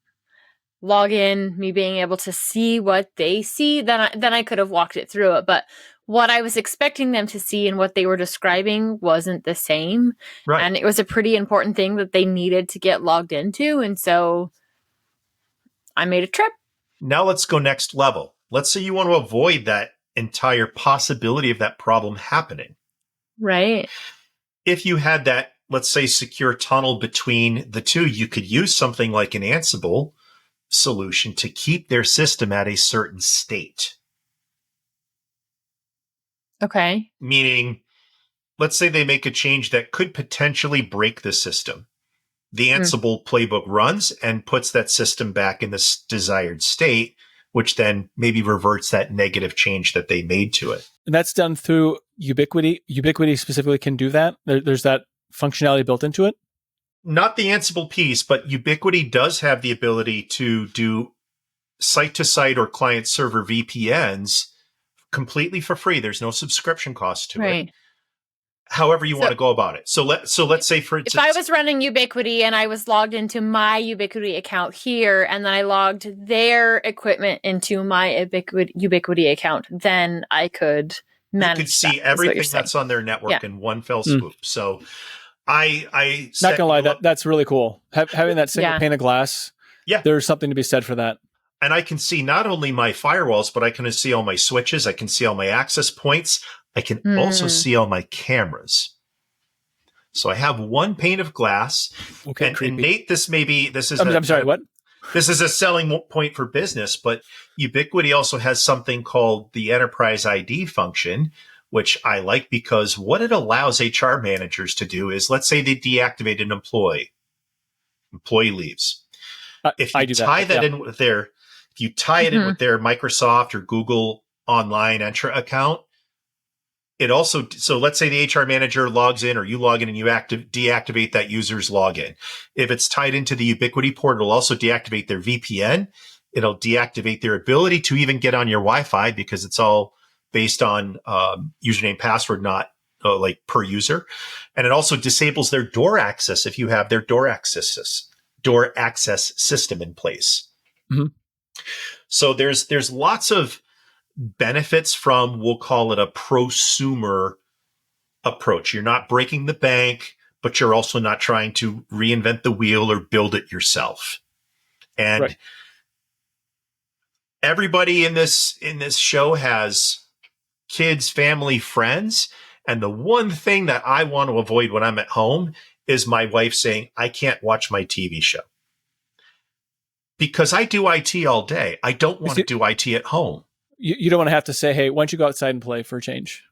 log in, me being able to see what they see, then I could have walked it through it. But what I was expecting them to see and what they were describing wasn't the same. Right. And it was a pretty important thing that they needed to get logged into. And so I made a trip. Now let's go next level. Let's say you want to avoid that entire possibility of that problem happening. Right. If you had that, let's say, secure tunnel between the two, you could use something like an Ansible solution to keep their system at a certain state. Okay. Meaning, let's say they make a change that could potentially break the system. The Ansible playbook runs and puts that system back in this desired state, which then maybe reverts that negative change that they made to it. And that's done through Ubiquiti. Ubiquiti specifically can do that. There's that functionality built into it. Not the Ansible piece, but Ubiquiti does have the ability to do site-to-site or client-server VPNs completely for free. There's no subscription cost to it. However you want to go about it. So let's say, for instance, if I was running Ubiquiti and I was logged into my Ubiquiti account here, and then I logged their equipment into my Ubiquiti account, then I could manage. You could see everything that's on their network in one fell swoop. So I not gonna lie, that's really cool. Having that single pane of glass. Yeah, there's something to be said for that. And I can see not only my firewalls, but I can see all my switches. I can see all my access points. I can also see all my cameras. So I have one pane of glass. Okay, and Nate, this is I'm sorry, what? This is a selling point for business, but Ubiquiti also has something called the Enterprise ID function, which I like because what it allows HR managers to do is, let's say they deactivate an employee leaves. If you tie that in with their Microsoft or Google Online Entra account, it also, so let's say the HR manager logs in, or you log in and you deactivate that user's login. If it's tied into the Ubiquiti port, it'll also deactivate their VPN. It'll deactivate their ability to even get on your Wi-Fi, because it's all based on username, password, not like per user. And it also disables their door access if you have their door access system in place. Mm-hmm. So there's lots of benefits from, we'll call it a prosumer approach. You're not breaking the bank, but you're also not trying to reinvent the wheel or build it yourself. And everybody in this show has kids, family, friends. And the one thing that I want to avoid when I'm at home is my wife saying, I can't watch my TV show. Because I do IT all day. I don't want to do IT at home. You don't want to have to say, hey, why don't you go outside and play for a change?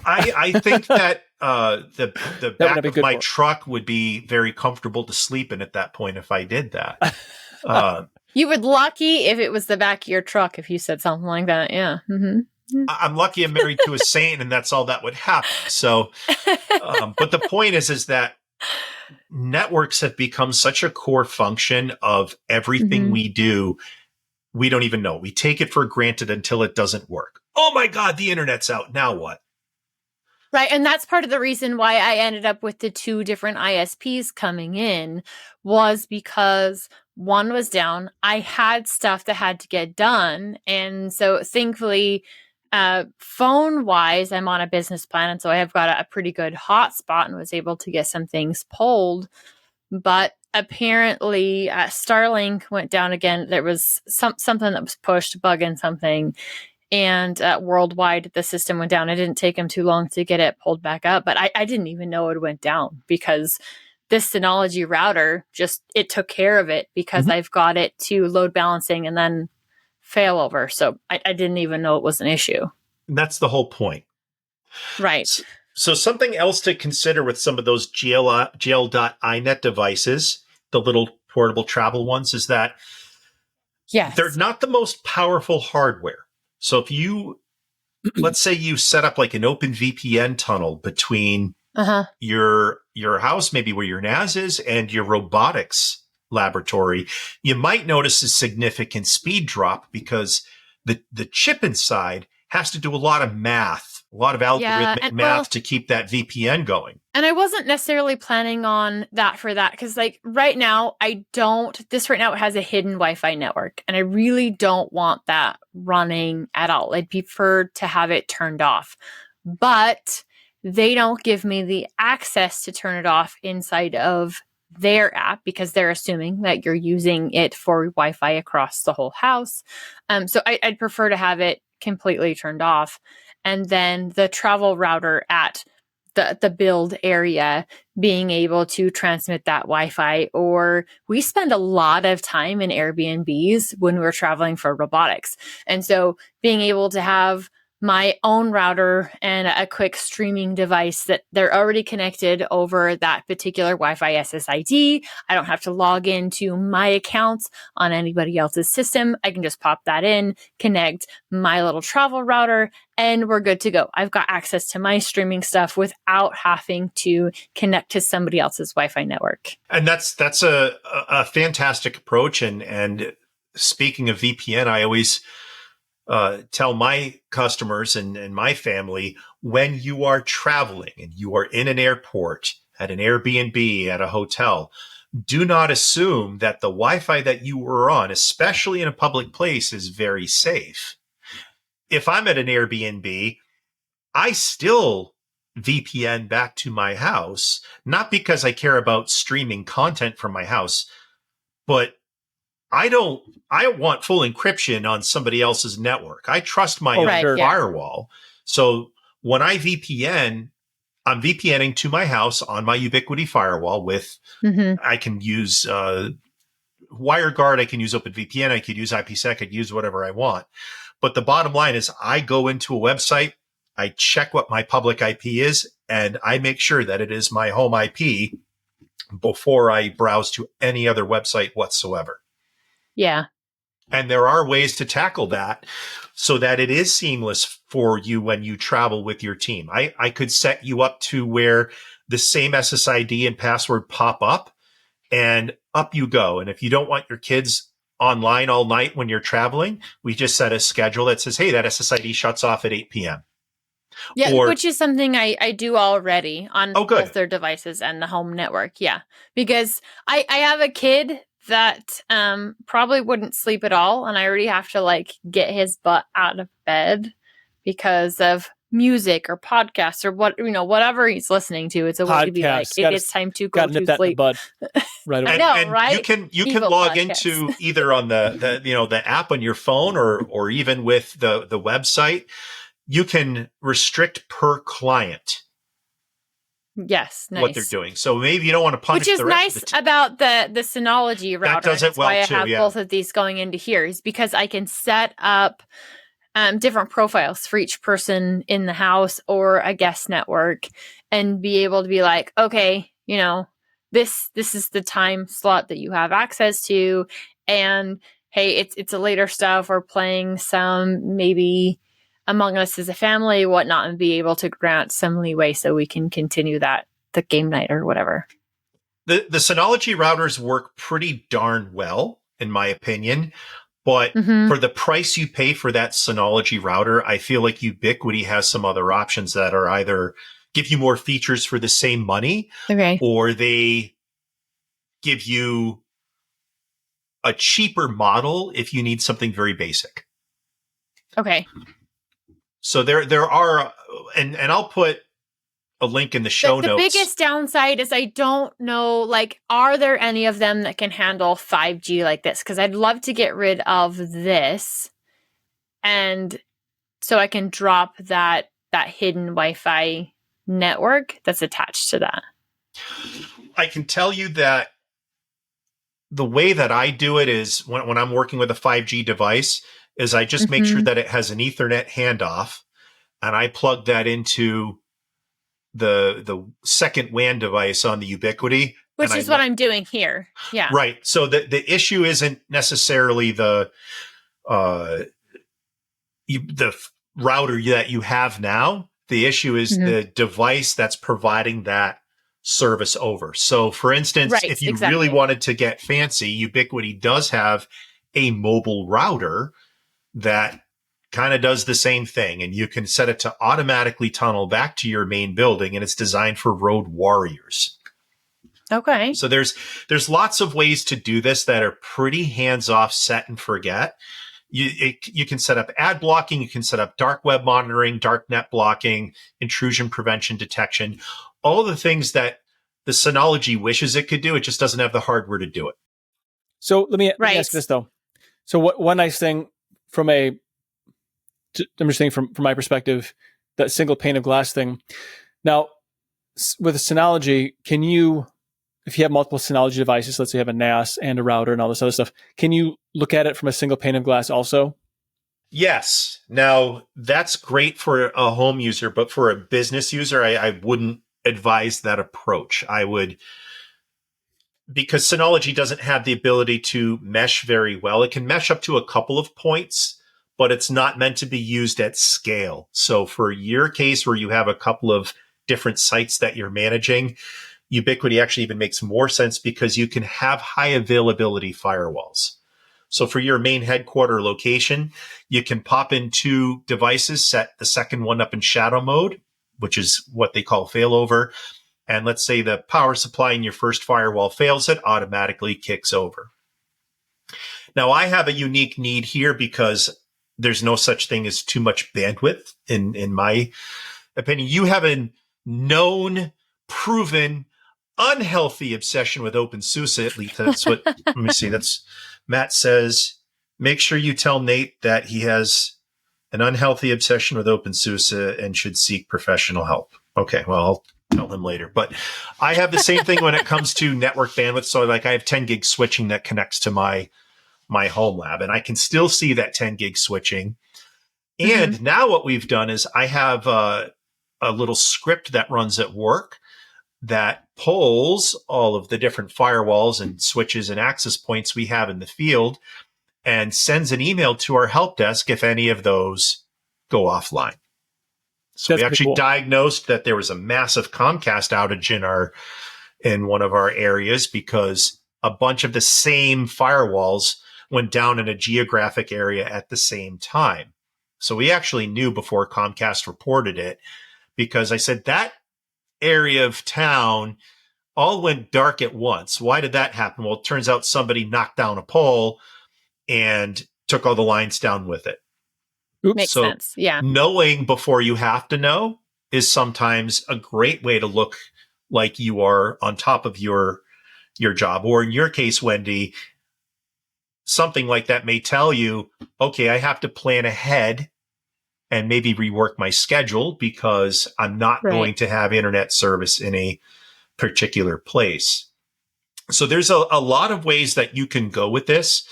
I think that the back of my truck would be very comfortable to sleep in at that point if I did that. You would lucky if it was the back of your truck if you said something like that. Yeah. Mm-hmm. I'm lucky I'm married to a saint, and that's all that would happen. So, but the point is that networks have become such a core function of everything we do. We don't even know. We take it for granted until it doesn't work. Oh my God, the internet's out. Now what? Right. And that's part of the reason why I ended up with the two different ISPs coming in, was because one was down. I had stuff that had to get done. And so thankfully, phone wise, I'm on a business plan. And so I have got a pretty good hotspot and was able to get some things pulled. But apparently Starlink went down again. There was something that was pushed, bugging something. And worldwide, the system went down. It didn't take them too long to get it pulled back up. But I didn't even know it went down, because this Synology router it took care of it because I've got it to load balancing and then failover. So I didn't even know it was an issue. And that's the whole point. Right. So something else to consider with some of those GL.iNet devices, the little portable travel ones, is that they're not the most powerful hardware. So if you, let's say you set up like an OpenVPN tunnel between your house, maybe where your NAS is, and your robotics laboratory, you might notice a significant speed drop because the chip inside has to do a lot of math, a lot of algorithmic math to keep that VPN going. And I wasn't necessarily planning on that for that because like right now, this right now it has a hidden Wi-Fi network and I really don't want that running at all. I'd prefer to have it turned off, but they don't give me the access to turn it off inside of their app because they're assuming that you're using it for Wi-Fi across the whole house. So I'd prefer to have it completely turned off. And then the travel router at the build area being able to transmit that Wi-Fi, or we spend a lot of time in Airbnbs when we're traveling for robotics. And so being able to have my own router and a quick streaming device that they're already connected over that particular Wi-Fi SSID. I don't have to log into my accounts on anybody else's system. I can just pop that in, connect my little travel router, and we're good to go. I've got access to my streaming stuff without having to connect to somebody else's Wi-Fi network. And that's a fantastic approach. And speaking of VPN, I always tell my customers and my family, when you are traveling and you are in an airport, at an Airbnb, at a hotel, do not assume that the Wi-Fi that you were on, especially in a public place, is very safe. If I'm at an Airbnb, I still VPN back to my house, not because I care about streaming content from my house, but I want full encryption on somebody else's network. I trust my own firewall. So when I VPN, I'm VPNing to my house on my Ubiquiti firewall with, I can use WireGuard, I can use OpenVPN, I could use IPsec, I could use whatever I want. But the bottom line is I go into a website, I check what my public IP is, and I make sure that it is my home IP before I browse to any other website whatsoever. Yeah. And there are ways to tackle that so that it is seamless for you when you travel with your team. I could set you up to where the same SSID and password pop up and up you go. And if you don't want your kids online all night when you're traveling, we just set a schedule that says, hey, that SSID shuts off at 8 p.m. Yeah, which is something I do already on both their devices and the home network. Yeah, because I have a kid that probably wouldn't sleep at all, and I already have to like get his butt out of bed because of music or podcasts or whatever he's listening to. It's a way to be like, it's time to go to sleep. Right away. I know, right? You can log into either on the app on your phone or even with the website. You can restrict per client. Yes, nice. What they're doing. So maybe you don't want to punish the rest. Which is nice about the Synology router. That does it well, That's why I have both of these going into here, is because I can set up different profiles for each person in the house or a guest network and be able to be like, okay, this is the time slot that you have access to. And hey, it's a later stuff. We're playing some maybe Among Us as a family, whatnot, and be able to grant some leeway so we can continue the game night or whatever. The Synology routers work pretty darn well, in my opinion. But for the price you pay for that Synology router, I feel like Ubiquiti has some other options that are either give you more features for the same money, or they give you a cheaper model if you need something very basic. Okay. So there are, and I'll put a link in the show notes. The biggest downside is I don't know, like, are there any of them that can handle 5G like this? Because I'd love to get rid of this, and so I can drop that hidden Wi-Fi network that's attached to that. I can tell you that the way that I do it is when I'm working with a 5G device is I just make sure that it has an Ethernet handoff, and I plug that into the second WAN device on the Ubiquiti. Which is what I'm doing here. Yeah. Right. So the issue isn't necessarily the router that you have now. The issue is the device that's providing that service over. So for instance, if you really wanted to get fancy, Ubiquiti does have a mobile router that kind of does the same thing, and you can set it to automatically tunnel back to your main building, and it's designed for road warriors. Okay. So there's lots of ways to do this that are pretty hands-off, set and forget. You can set up ad blocking, you can set up dark web monitoring, dark net blocking, intrusion prevention detection, all the things that the Synology wishes it could do. It just doesn't have the hardware to do it. So let me ask this though. So one nice thing I'm just saying from my perspective, that single pane of glass thing. Now, with Synology, can you, if you have multiple Synology devices, let's say you have a NAS and a router and all this other stuff, can you look at it from a single pane of glass also? Yes. Now, that's great for a home user, but for a business user, I wouldn't advise that approach. Because Synology doesn't have the ability to mesh very well. It can mesh up to a couple of points, but it's not meant to be used at scale. So for your case where you have a couple of different sites that you're managing, Ubiquiti actually even makes more sense because you can have high availability firewalls. So for your main headquarter location, you can pop in 2 devices, set the second one up in shadow mode, which is what they call failover. And let's say the power supply in your first firewall fails, it automatically kicks over. Now, I have a unique need here because there's no such thing as too much bandwidth, in my opinion. You have a known, proven, unhealthy obsession with OpenSUSE. At least that's what, let me see, that's Matt says, make sure you tell Nate that he has an unhealthy obsession with OpenSUSE and should seek professional help. Okay, well, I'll tell him later. But I have the same thing when it comes to network bandwidth. So like I have 10 gig switching that connects to my home lab, and I can still see that 10 gig switching. And now what we've done is I have a little script that runs at work that pulls all of the different firewalls and switches and access points we have in the field and sends an email to our help desk if any of those go offline. So we actually diagnosed that there was a massive Comcast outage in one of our areas because a bunch of the same firewalls went down in a geographic area at the same time. So we actually knew before Comcast reported it because I said that area of town all went dark at once. Why did that happen? Well, it turns out somebody knocked down a pole and took all the lines down with it. Makes sense. Yeah. Knowing before you have to know is sometimes a great way to look like you are on top of your job. Or in your case, Wendy, something like that may tell you, okay, I have to plan ahead and maybe rework my schedule because I'm not going to have internet service in a particular place. So there's a lot of ways that you can go with this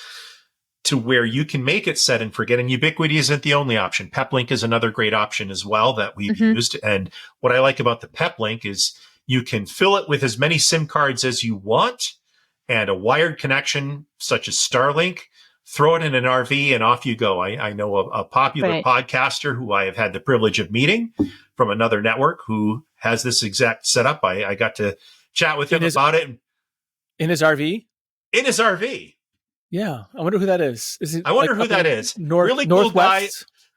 to where you can make it set and forget. And Ubiquiti isn't the only option. PepLink is another great option as well that we've used. And what I like about the PepLink is you can fill it with as many SIM cards as you want and a wired connection such as Starlink. Throw it in an RV and off you go. I know a popular podcaster who I have had the privilege of meeting from another network who has this exact setup. I got to chat with him about it. In his RV? In his RV. Yeah. I wonder who that is. I wonder who that is. Really cool guy.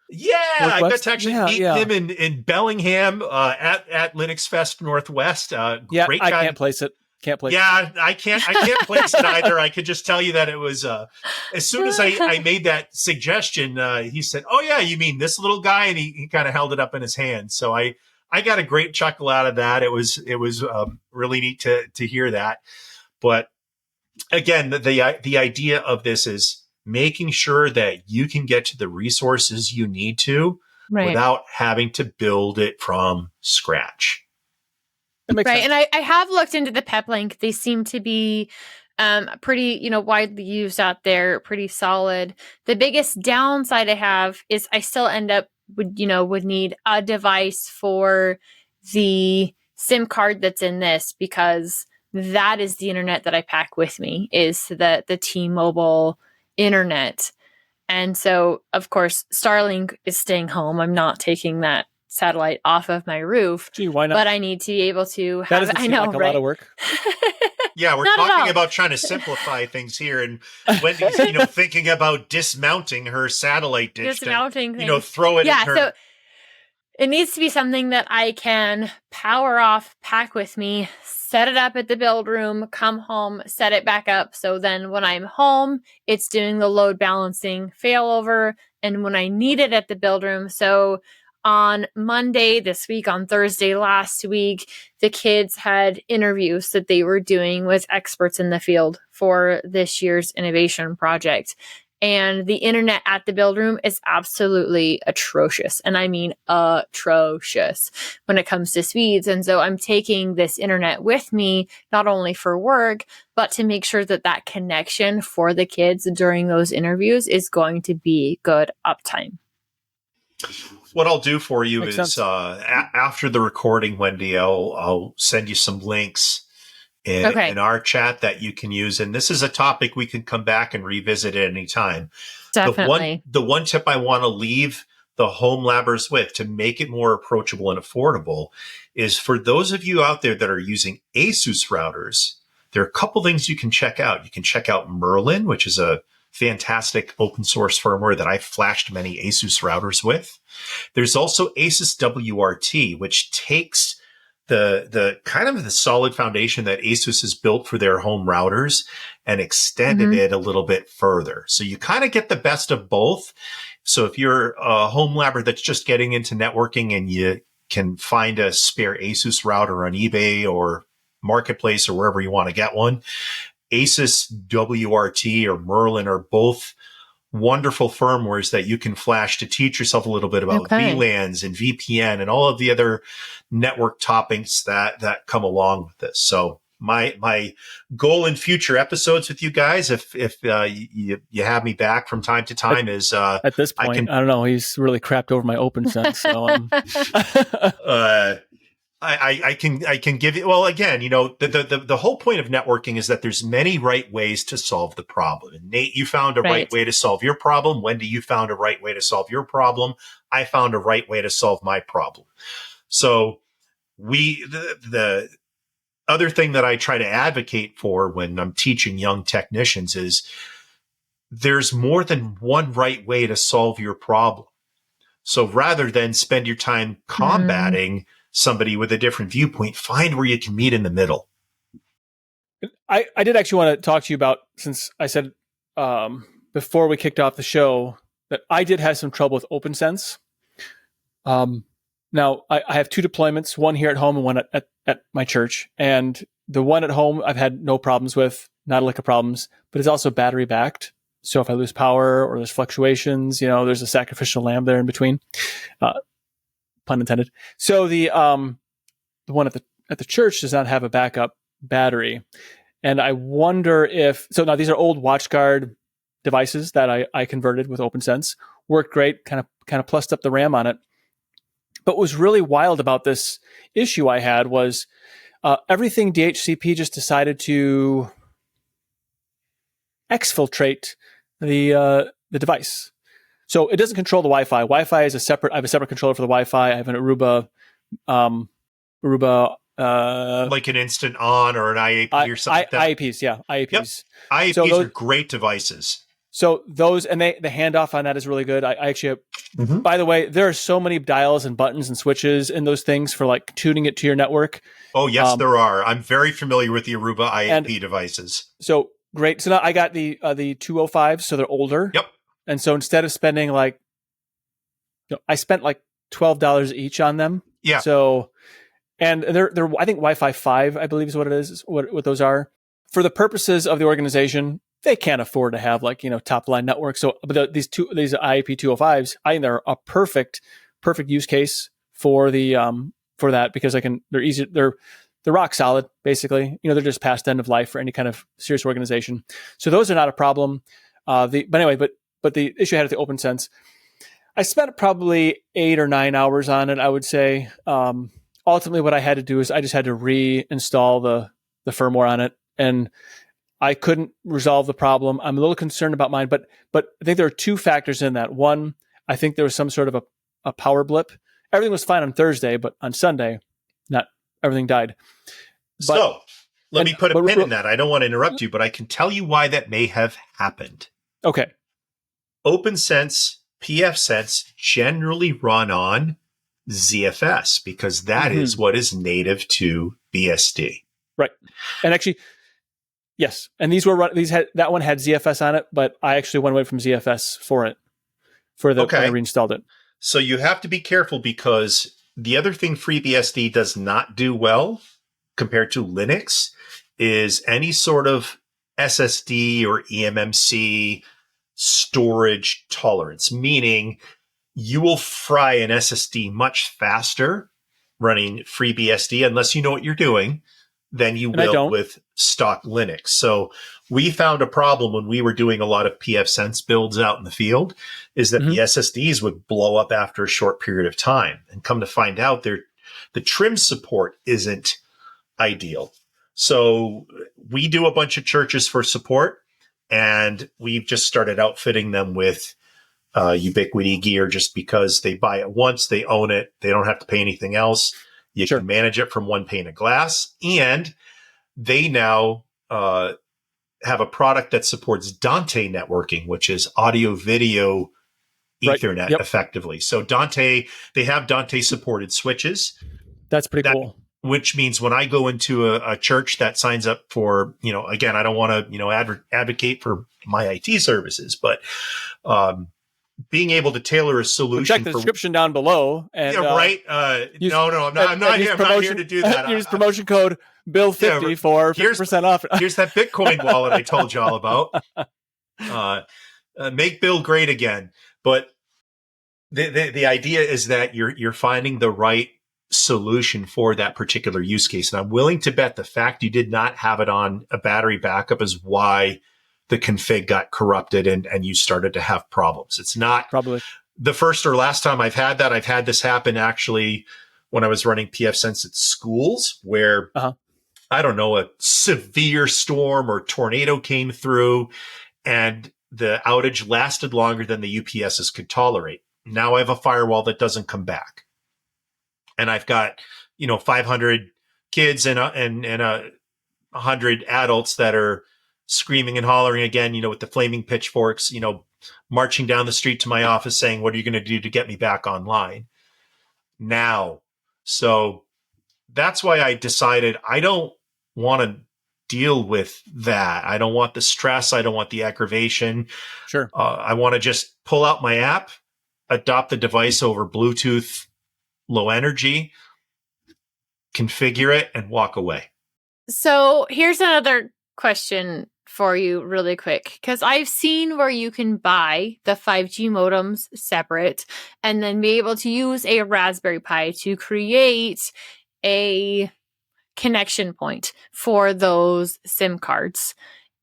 Yeah. I got to actually meet him in Bellingham at Linux Fest Northwest. Great guy. I can't place it. Yeah, I can't place it either. I could just tell you that it was as soon as I made that suggestion, he said, "Oh yeah, you mean this little guy?" And he kind of held it up in his hand. So I got a great chuckle out of that. It was really neat to hear that. But again, the idea of this is making sure that you can get to the resources you need to without having to build it from scratch. That makes Right. sense. And I have looked into the PepLink. They seem to be pretty, widely used out there, pretty solid. The biggest downside I have is I still end up would need a device for the SIM card that's in this, because that is the internet that I pack with me, is the T-Mobile internet. And so, of course, Starlink is staying home. I'm not taking that satellite off of my roof. Gee, why not? But I need to be able to That have doesn't I seem know, like a right? lot of work. Yeah, we're Not at talking all. about trying to simplify things here, and Wendy's, thinking about dismounting her satellite dish Dismounting to, things. throw it in her. So it needs to be something that I can power off, pack with me, set it up at the build room, come home, set it back up. So then when I'm home, it's doing the load balancing failover. And when I need it at the build room, so on Monday this week, on Thursday last week, the kids had interviews that they were doing with experts in the field for this year's innovation project. And the internet at the build room is absolutely atrocious. And I mean atrocious when it comes to speeds. And so I'm taking this internet with me, not only for work, but to make sure that that connection for the kids during those interviews is going to be good uptime. What I'll do for you Makes is sense. after the recording, Wendy, I'll send you some links in our chat that you can use. And this is a topic we can come back and revisit at any time. Definitely. The one tip I want to leave the home labbers with to make it more approachable and affordable is for those of you out there that are using ASUS routers, there are a couple things you can check out. You can check out Merlin, which is a fantastic open source firmware that I flashed many ASUS routers with. There's also ASUS WRT, which takes the kind of the solid foundation that ASUS has built for their home routers and extended it a little bit further. So you kind of get the best of both. So if you're a home labber that's just getting into networking and you can find a spare ASUS router on eBay or Marketplace or wherever you want to get one, ASUS WRT or Merlin are both wonderful firmwares that you can flash to teach yourself a little bit about VLANs and VPN and all of the other network topics that come along with this. So my goal in future episodes with you guys, if you have me back from time to time, is at this point, I don't know. He's really crapped over my OpenSense. So I can give you, well, again, the whole point of networking is that there's many right ways to solve the problem. And Nate, you found a right way to solve your problem. Wendy, you found a right way to solve your problem. I found a right way to solve my problem. So the other thing that I try to advocate for when I'm teaching young technicians is there's more than one right way to solve your problem. So rather than spend your time combating somebody with a different viewpoint, find where you can meet in the middle. I did actually want to talk to you about, since I said before we kicked off the show that I did have some trouble with OpnSense. Now, I have two deployments, one here at home and one at my church. And the one at home I've had no problems with, not a lick of problems, but it's also battery backed. So if I lose power or there's fluctuations, there's a sacrificial lamb there in between. Pun intended. So the one at the church does not have a backup battery. And I wonder so now these are old WatchGuard devices that I converted with OpnSense. Worked great, kind of plussed up the RAM on it. But what was really wild about this issue I had was everything DHCP just decided to exfiltrate the device. So it doesn't control the Wi-Fi. Wi-Fi is I have a separate controller for the Wi-Fi. I have an Aruba, like an instant on or an IAP or something like that. IAPs, yeah, IAPs. Yep. IAPs are great devices. So those, and the handoff on that is really good. I actually, by the way, there are so many dials and buttons and switches in those things for like tuning it to your network. Oh, yes, there are. I'm very familiar with the Aruba IAP devices. So great. So now I got the 205s, so they're older. Yep. And so instead of spending I spent like $12 each on them. Yeah. So, and they're I think Wi-Fi 5, I believe is what it is, what those are. For the purposes of the organization, they can't afford to have top line network. So but these IAP 205s, I think they're a perfect use case for the for that, because they're easy. They're they're rock solid, basically. They're just past end of life for any kind of serious organization. So those are not a problem. But the issue I had with the OpnSense, I spent probably 8 or 9 hours on it, I would say. Ultimately, what I had to do is I just had to reinstall the firmware on it, and I couldn't resolve the problem. I'm a little concerned about mine, but I think there are 2 factors in that. One, I think there was some sort of a power blip. Everything was fine on Thursday, but on Sunday, not everything died. So let me put a pin in that. I don't want to interrupt you, but I can tell you why that may have happened. Okay. OpenSense, pfSense generally run on ZFS because that is what is native to BSD. Right. And actually, yes. And that one had ZFS on it, but I actually went away from ZFS when I reinstalled it. So you have to be careful because the other thing FreeBSD does not do well compared to Linux is any sort of SSD or eMMC storage tolerance, meaning you will fry an SSD much faster running FreeBSD unless you know what you're doing than you will with stock Linux. So we found a problem when we were doing a lot of pfSense builds out in the field is that the SSDs would blow up after a short period of time. And come to find out, the trim support isn't ideal. So we do a bunch of churches for support, and we've just started outfitting them with Ubiquiti gear just because they buy it once, they own it, they don't have to pay anything else. You can manage it from one pane of glass, and they now have a product that supports Dante networking, which is audio video Ethernet effectively. So they have Dante supported switches. That's pretty cool. Which means when I go into a church that signs up for, again, I don't want to, advocate for my IT services, but being able to tailor a solution. Check the description down below. And, no, I'm not here to do that. Use promotion code BILL50 for 50% off. Here's that Bitcoin wallet I told you all about. Make Bill great again. But the idea is that you're finding the right solution for that particular use case. And I'm willing to bet the fact you did not have it on a battery backup is why the config got corrupted and you started to have problems. It's not probably the first or last time I've had that. I've had this happen actually when I was running pfSense at schools where, I don't know, a severe storm or tornado came through and the outage lasted longer than the UPSs could tolerate. Now I have a firewall that doesn't come back. And I've got, 500 kids and 100 adults that are screaming and hollering again, with the flaming pitchforks, marching down the street to my office saying, what are you going to do to get me back online now? So that's why I decided I don't want to deal with that. I don't want the stress. I don't want the aggravation. Sure. I want to just pull out my app, adopt the device over Bluetooth, low energy, configure it, and walk away. So here's another question for you really quick, because I've seen where you can buy the 5G modems separate and then be able to use a Raspberry Pi to create a connection point for those SIM cards.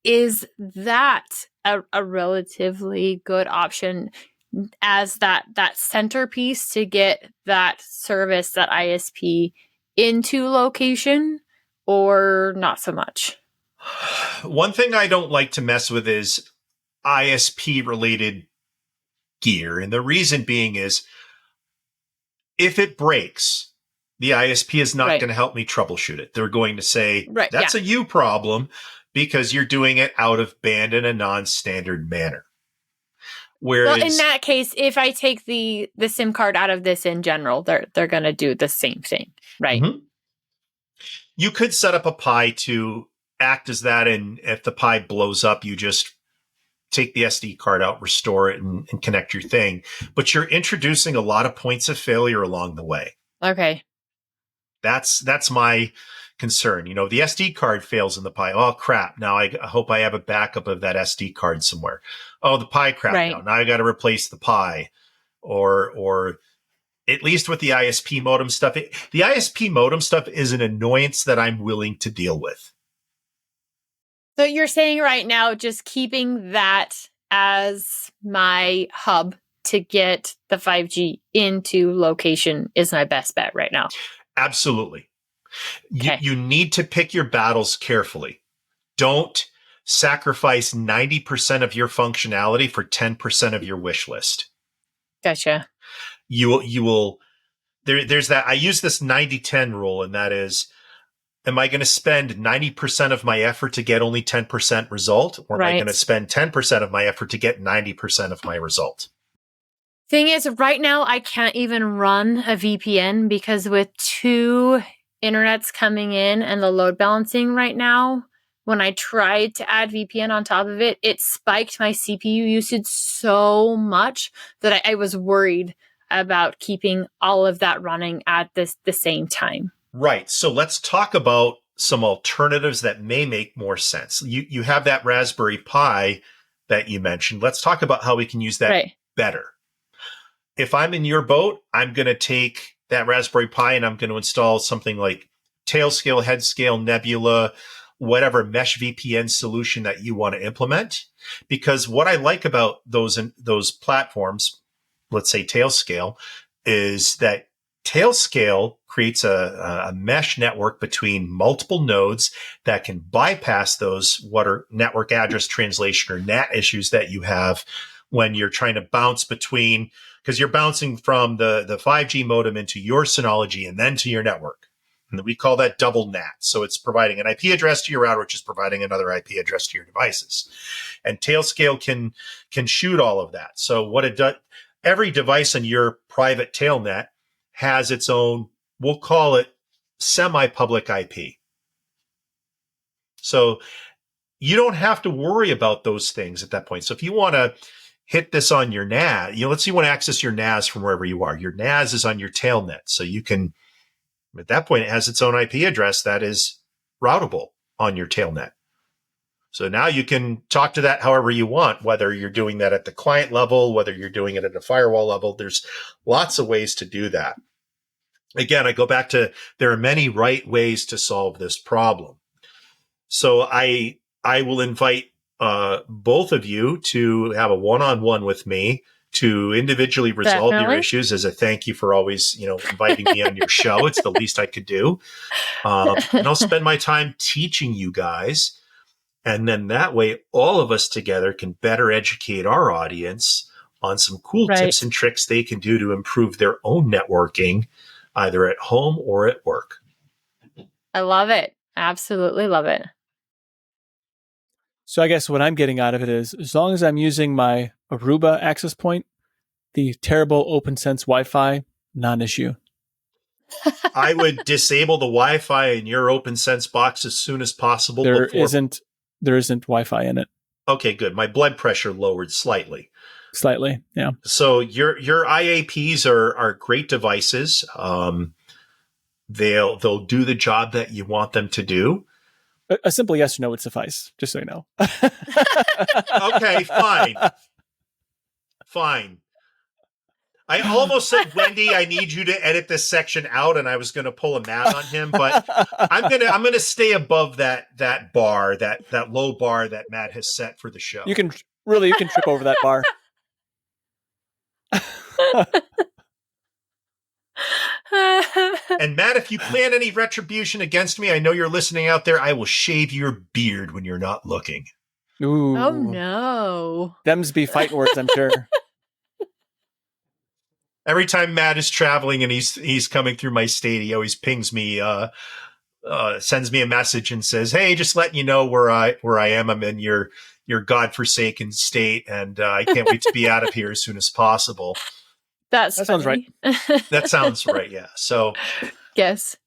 Is that a relatively good option as that centerpiece to get that service, that ISP into location, or not so much? One thing I don't like to mess with is ISP related gear. And the reason being is if it breaks, the ISP is not going to help me troubleshoot it. They're going to say, that's a you problem because you're doing it out of band in a non-standard manner. Whereas, well, in that case, if I take the SIM card out of this in general, they're going to do the same thing, right? Mm-hmm. You could set up a Pi to act as that, and if the Pi blows up, you just take the SD card out, restore it, and connect your thing. But you're introducing a lot of points of failure along the way. Okay. That's my concern. The SD card fails in the Pi. Oh, crap. Now I hope I have a backup of that SD card somewhere. Oh, the Pi crapped out. Now I got to replace the Pi. Or at least with the ISP modem stuff, the ISP modem stuff is an annoyance that I'm willing to deal with. So you're saying right now, just keeping that as my hub to get the 5G into location is my best bet right now. Absolutely. Okay. You need to pick your battles carefully. Don't sacrifice 90% of your functionality for 10% of your wish list. Gotcha. You will, there's that, I use this 90-10 rule, and that is, am I going to spend 90% of my effort to get only 10% result? Or am I going to spend 10% of my effort to get 90% of my result? Thing is, right now, I can't even run a VPN because with 2 internets coming in and the load balancing right now, when I tried to add VPN on top of it, it spiked my CPU usage so much that I was worried about keeping all of that running at the same time. Right. So let's talk about some alternatives that may make more sense. You have that Raspberry Pi that you mentioned. Let's talk about how we can use that better. If I'm in your boat, I'm going to take that Raspberry Pi and I'm going to install something like Tailscale, Headscale, Nebula, whatever mesh VPN solution that you want to implement. Because what I like about those platforms, let's say Tailscale, is that Tailscale creates a mesh network between multiple nodes that can bypass those what are network address translation or NAT issues that you have when you're trying to bounce between, because you're bouncing from the 5G modem into your Synology and then to your network. And we call that double NAT. So it's providing an IP address to your router, which is providing another IP address to your devices. And Tailscale can shoot all of that. So what it does, every device in your private tailnet has its own, we'll call it semi-public IP. So you don't have to worry about those things at that point. So if you want to hit this on your NAS, let's say you want to access your NAS from wherever you are. Your NAS is on your tailnet. So you can, at that point, it has its own IP address that is routable on your tailnet. So now you can talk to that however you want, whether you're doing that at the client level, whether you're doing it at a firewall level. There's lots of ways to do that. Again, I go back to there are many right ways to solve this problem. So I will invite both of you to have a one-on-one with me to individually resolve your issues as a thank you for always, inviting me on your show. It's the least I could do. And I'll spend my time teaching you guys. And then that way, all of us together can better educate our audience on some cool tips and tricks they can do to improve their own networking, either at home or at work. I love it. Absolutely love it. So I guess what I'm getting out of it is, as long as I'm using my Aruba access point, the terrible OpenSense Wi-Fi, non-issue. I would disable the Wi-Fi in your OpenSense box as soon as possible. There isn't Wi-Fi in it. Okay, good. My blood pressure lowered slightly. Slightly, yeah. So your IAPs are great devices. They'll do the job that you want them to do. A simple yes or no would suffice, just so you know. Okay, fine. I almost said, Wendy, I need you to edit this section out, and I was going to pull a Matt on him, but I'm gonna stay above that bar, that low bar that Matt has set for the show. You can trip over that bar. And Matt, if you plan any retribution against me, I know you're listening out there, I will shave your beard when you're not looking. Ooh. Oh no. Them's be fighting words, I'm sure. Every time Matt is traveling and he's coming through my state, he always pings me, sends me a message and says, "Hey, just letting you know where I am. I'm in your godforsaken state, and I can't wait to be out of here as soon as possible." That sounds right. That sounds right. Yeah. So yes,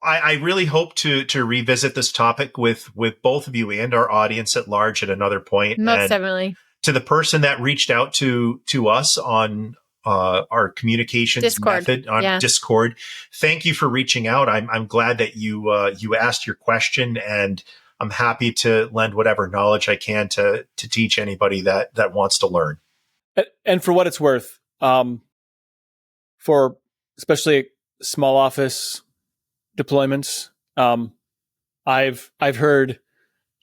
I really hope to revisit this topic with both of you and our audience at large at another point. Most definitely. To the person that reached out to us on our communications method on Discord, thank you for reaching out. I'm glad that you asked your question, and I'm happy to lend whatever knowledge I can to teach anybody that wants to learn. And for what it's worth, for especially small office deployments. I've heard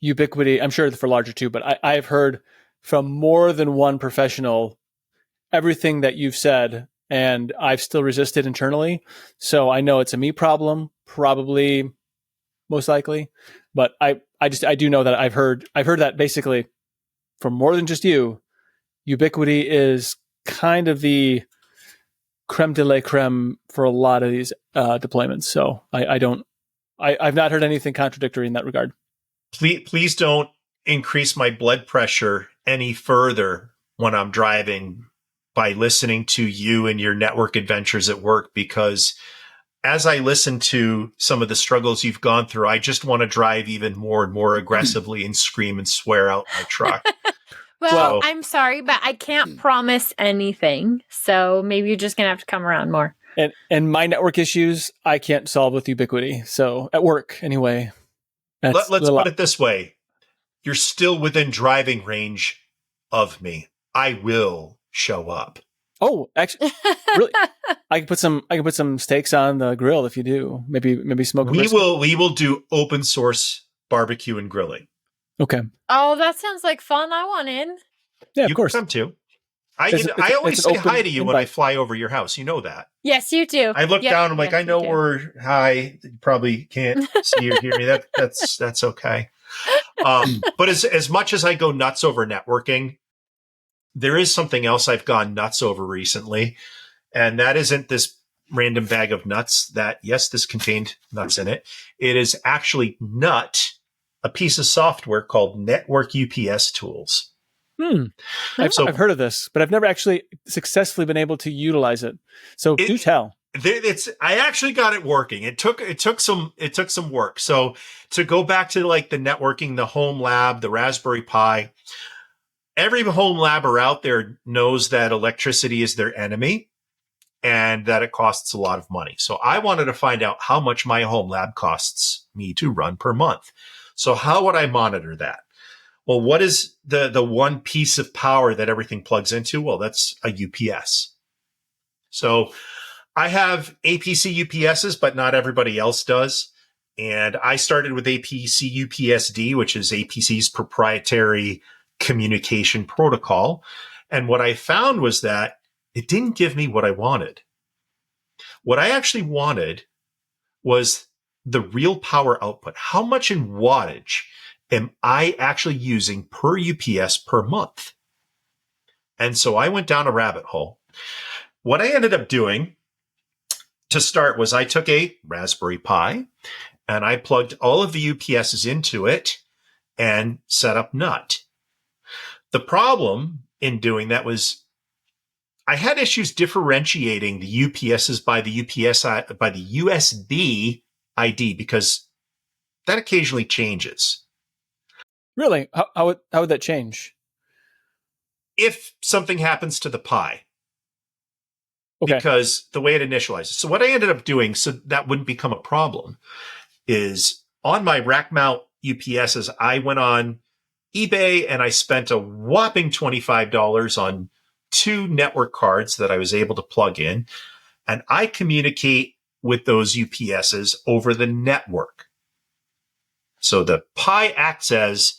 Ubiquiti. I'm sure for larger too, but I've heard from more than one professional everything that you've said, and I've still resisted internally. So I know it's a me problem, probably, most likely, but I do know that I've heard that basically from more than just you. Ubiquiti is kind of the creme de la creme for a lot of these deployments. So I've not heard anything contradictory in that regard. Please don't increase my blood pressure any further when I'm driving by listening to you and your network adventures at work, because as I listen to some of the struggles you've gone through, I just want to drive even more and more aggressively and scream and swear out my truck. Well, I'm sorry, but I can't promise anything. So maybe you're just going to have to come around more. And my network issues, I can't solve with Ubiquiti. So at work, anyway. Let's put it this way. You're still within driving range of me. I will show up. Oh, actually, really? I can put some steaks on the grill if you do. Maybe smoke. We will do open source barbecue and grilling. Okay. Oh, that sounds like fun. I want in. Yeah, of course. You come too. I always say hi to you when I fly over your house. You know that. Yes, you do. I look down. I'm like, I know we're hi. You probably can't see or hear me. That's okay. But as much as I go nuts over networking, there is something else I've gone nuts over recently, and that isn't this random bag of nuts. That yes, this contained nuts in it. It is actually a piece of software called Network UPS Tools. I've heard of this, but I've never actually successfully been able to utilize it. So do tell. I actually got it working. It took some work. So to go back to like the networking, the home lab, the Raspberry Pi, every home labber out there knows that electricity is their enemy and that it costs a lot of money. So I wanted to find out how much my home lab costs me to run per month. So how would I monitor that? Well, what is the one piece of power that everything plugs into? Well, that's a UPS. So I have APC UPSs, but not everybody else does. And I started with APC UPSD, which is APC's proprietary communication protocol. And what I found was that it didn't give me what I wanted. What I actually wanted was the real power output. How much in wattage am I actually using per UPS per month? And so I went down a rabbit hole. What I ended up doing to start was I took a Raspberry Pi and I plugged all of the UPSs into it and set up NUT. The problem in doing that was I had issues differentiating the UPSs by the USB ID because that occasionally changes. Really? How would that change? If something happens to the Pi. Okay. Because the way it initializes. So what I ended up doing, so that wouldn't become a problem, is on my rack mount UPSs, I went on eBay and I spent a whopping $25 on 2 network cards that I was able to plug in. And I communicate with those UPSs over the network. So the Pi acts as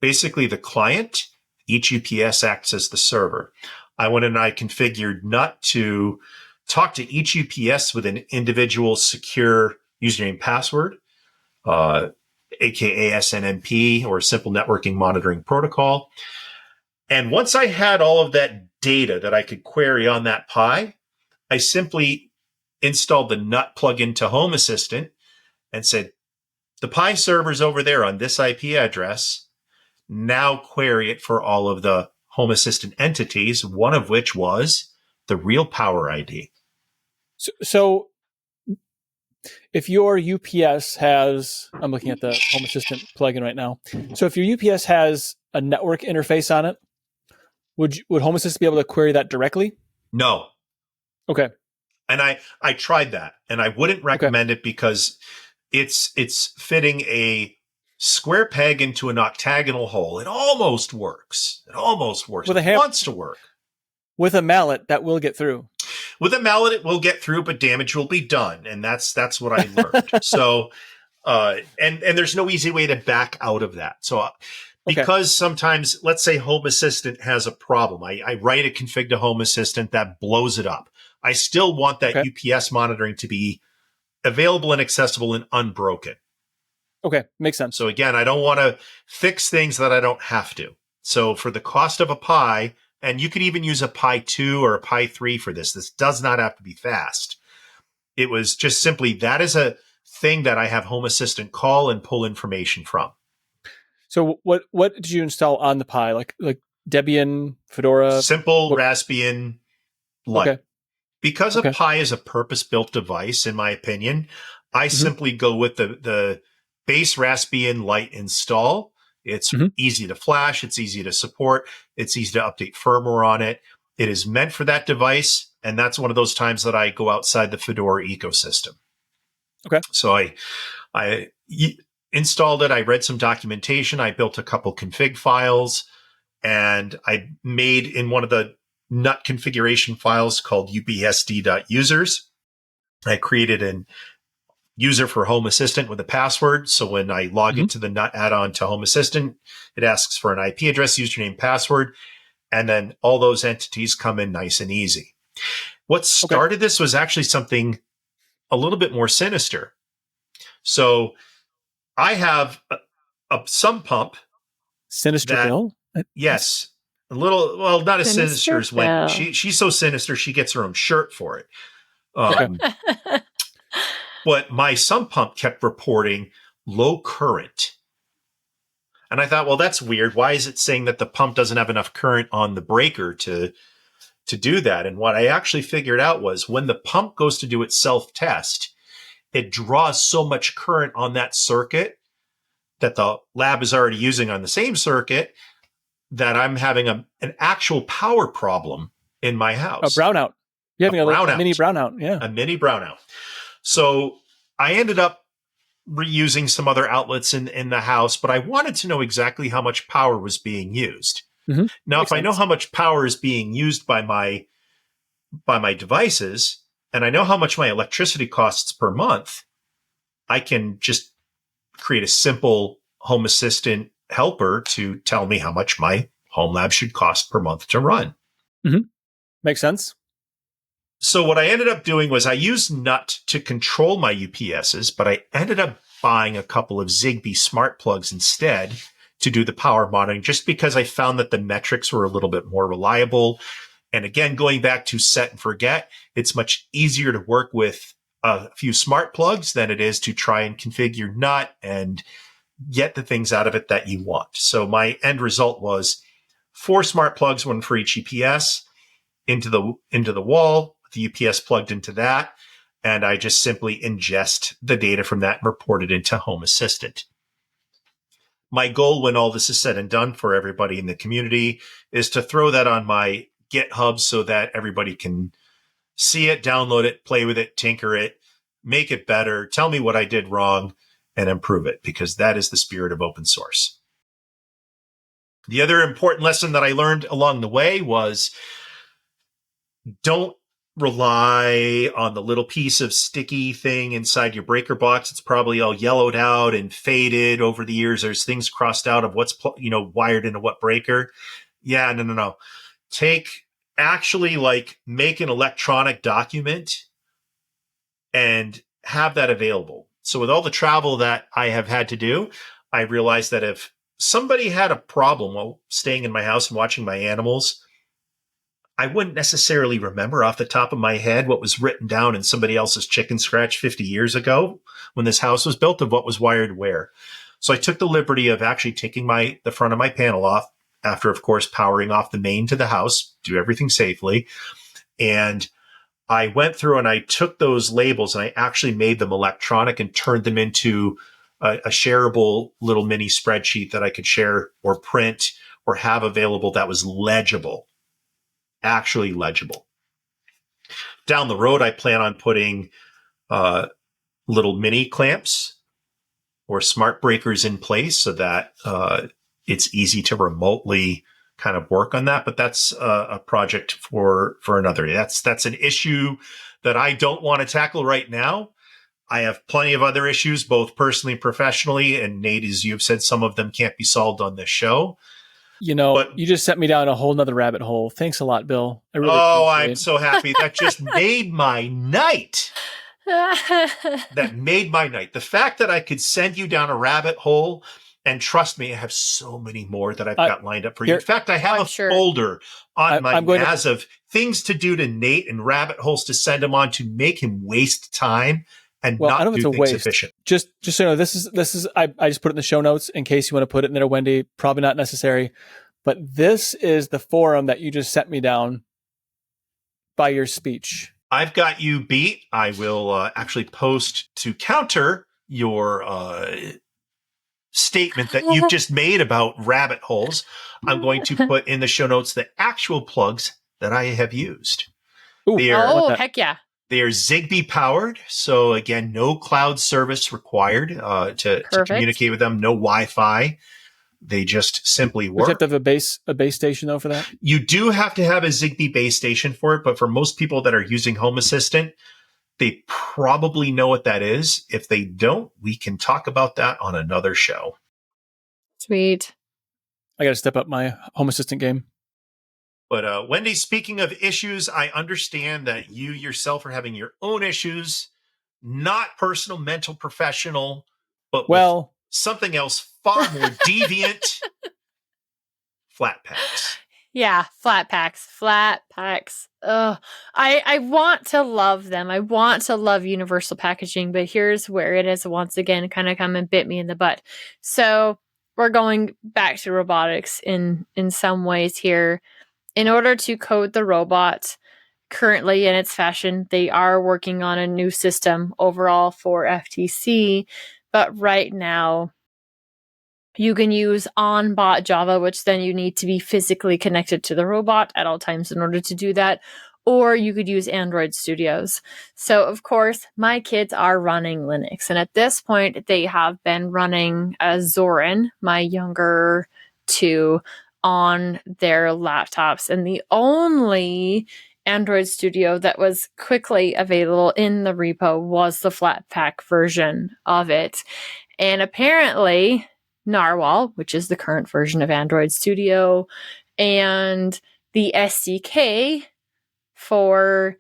basically the client. Each UPS acts as the server. I went and I configured NUT to talk to each UPS with an individual secure username and password, aka SNMP or Simple Networking Monitoring Protocol. And once I had all of that data that I could query on that Pi, I simply installed the NUT plugin to Home Assistant and said, the Pi server's over there on this IP address. Now query it for all of the Home Assistant entities, one of which was the real power ID. So if your UPS has, I'm looking at the Home Assistant plugin right now. So if your UPS has a network interface on it, would Home Assistant be able to query that directly? No. Okay. And I tried that, and I wouldn't recommend it because it's fitting a square peg into an octagonal hole. It almost works. It wants to work. with a mallet, that will get through. With a mallet, it will get through, but damage will be done. And that's what I learned. So, and there's no easy way to back out of that. So because sometimes, let's say Home Assistant has a problem. I write a config to Home Assistant that blows it up. I still want that UPS monitoring to be available and accessible and unbroken. Okay, makes sense. So again, I don't want to fix things that I don't have to. So for the cost of a Pi, and you could even use a Pi 2 or a Pi 3 for this. This does not have to be fast. It was just simply, that is a thing that I have Home Assistant call and pull information from. So what did you install on the Pi? Like Debian, Fedora? Simple Raspbian Lite. Okay. Because a Pi is a purpose-built device, in my opinion, I simply go with the base Raspbian Lite install. It's easy to flash. It's easy to support. It's easy to update firmware on it. It is meant for that device. And that's one of those times that I go outside the Fedora ecosystem. Okay. So I installed it. I read some documentation. I built a couple config files, and I made in one of the NUT configuration files called ubsd.users. I created an user for Home Assistant with a password. So when I log into the NUT add-on to Home Assistant, it asks for an IP address, username, password, and then all those entities come in nice and easy. What started this was actually something a little bit more sinister. So I have a sump pump. Sinister Bill? Yes. A little, well, not as sinister as Wendy. She's so sinister, she gets her own shirt for it. But my sump pump kept reporting low current. And I thought, well, that's weird. Why is it saying that the pump doesn't have enough current on the breaker to do that? And what I actually figured out was when the pump goes to do its self-test, it draws so much current on that circuit that the lab is already using on the same circuit that I'm having an actual power problem in my house. A brownout. You're having a mini brownout. Yeah. A mini brownout. So I ended up reusing some other outlets in the house, but I wanted to know exactly how much power was being used. Now, if I know how much power is being used by my devices, and I know how much my electricity costs per month, I can just create a simple Home Assistant helper to tell me how much my home lab should cost per month to run. Makes sense. So what I ended up doing was I used NUT to control my UPSs, but I ended up buying a couple of Zigbee smart plugs instead to do the power monitoring, just because I found that the metrics were a little bit more reliable. And again, going back to set and forget, it's much easier to work with a few smart plugs than it is to try and configure NUT and get the things out of it that you want. So my end result was 4 smart plugs, one for each UPS, into the wall, the UPS plugged into that, and I just simply ingest the data from that and report it into Home Assistant. My goal when all this is said and done for everybody in the community is to throw that on my GitHub so that everybody can see it, download it, play with it, tinker it, make it better, tell me what I did wrong, and improve it, because that is the spirit of open source. The other important lesson that I learned along the way was don't rely on the little piece of sticky thing inside your breaker box. It's probably all yellowed out and faded over the years. There's things crossed out of what's wired into what breaker. Yeah, no. Make an electronic document and have that available. So with all the travel that I have had to do, I realized that if somebody had a problem while staying in my house and watching my animals, I wouldn't necessarily remember off the top of my head what was written down in somebody else's chicken scratch 50 years ago when this house was built of what was wired where. So I took the liberty of actually taking the front of my panel off after, of course, powering off the main to the house, do everything safely. And I went through and I took those labels and I actually made them electronic and turned them into a shareable little mini spreadsheet that I could share or print or have available that was legible. Actually legible. Down the road, I plan on putting little mini clamps or smart breakers in place so that it's easy to remotely kind of work on that, but that's a project for another day. That's an issue that I don't want to tackle right now. I have plenty of other issues, both personally and professionally. And Nate, as you've said, some of them can't be solved on this show. You just sent me down a whole nother rabbit hole. Thanks a lot, Bill. I really appreciate I'm it. so happy. That just made my night. That made my night. The fact that I could send you down a rabbit hole, and trust me, I have so many more that I've got lined up for you. In fact, I have folder on my NAS of things to do to Nate and rabbit holes to send him on to make him waste time and not do things efficient. Just so you know, this is I just put it in the show notes in case you want to put it in there, Wendy. Probably not necessary, but this is the forum that you just sent me down by your speech. I've got you beat. I will actually post to counter your statement that you've just made about rabbit holes. I'm going to put in the show notes the actual plugs that I have used. Ooh, heck yeah. They are Zigbee powered. So again, no cloud service required to communicate with them. No Wi-Fi. They just simply work. You have to have a base station though for that? You do have to have a Zigbee base station for it, but for most people that are using Home Assistant, they probably know what that is. If they don't, we can talk about that on another show. Sweet. I got to step up my Home Assistant game. But Wendy, speaking of issues, I understand that you yourself are having your own issues, not personal, mental, professional, but with something else far more deviant. Flatpaks. Yeah, Flatpaks. Ugh. I want to love them. I want to love universal packaging, but here's where it is once again kind of come and bit me in the butt. So we're going back to robotics in some ways here. In order to code the robot currently in its fashion, they are working on a new system overall for FTC. But right now, you can use on-bot Java, which then you need to be physically connected to the robot at all times in order to do that. Or you could use Android Studios. So, of course, my kids are running Linux. And at this point, they have been running Zorin, my younger two, on their laptops. And the only Android Studio that was quickly available in the repo was the Flatpak version of it. And apparently, Narwhal, which is the current version of Android Studio, and the SDK for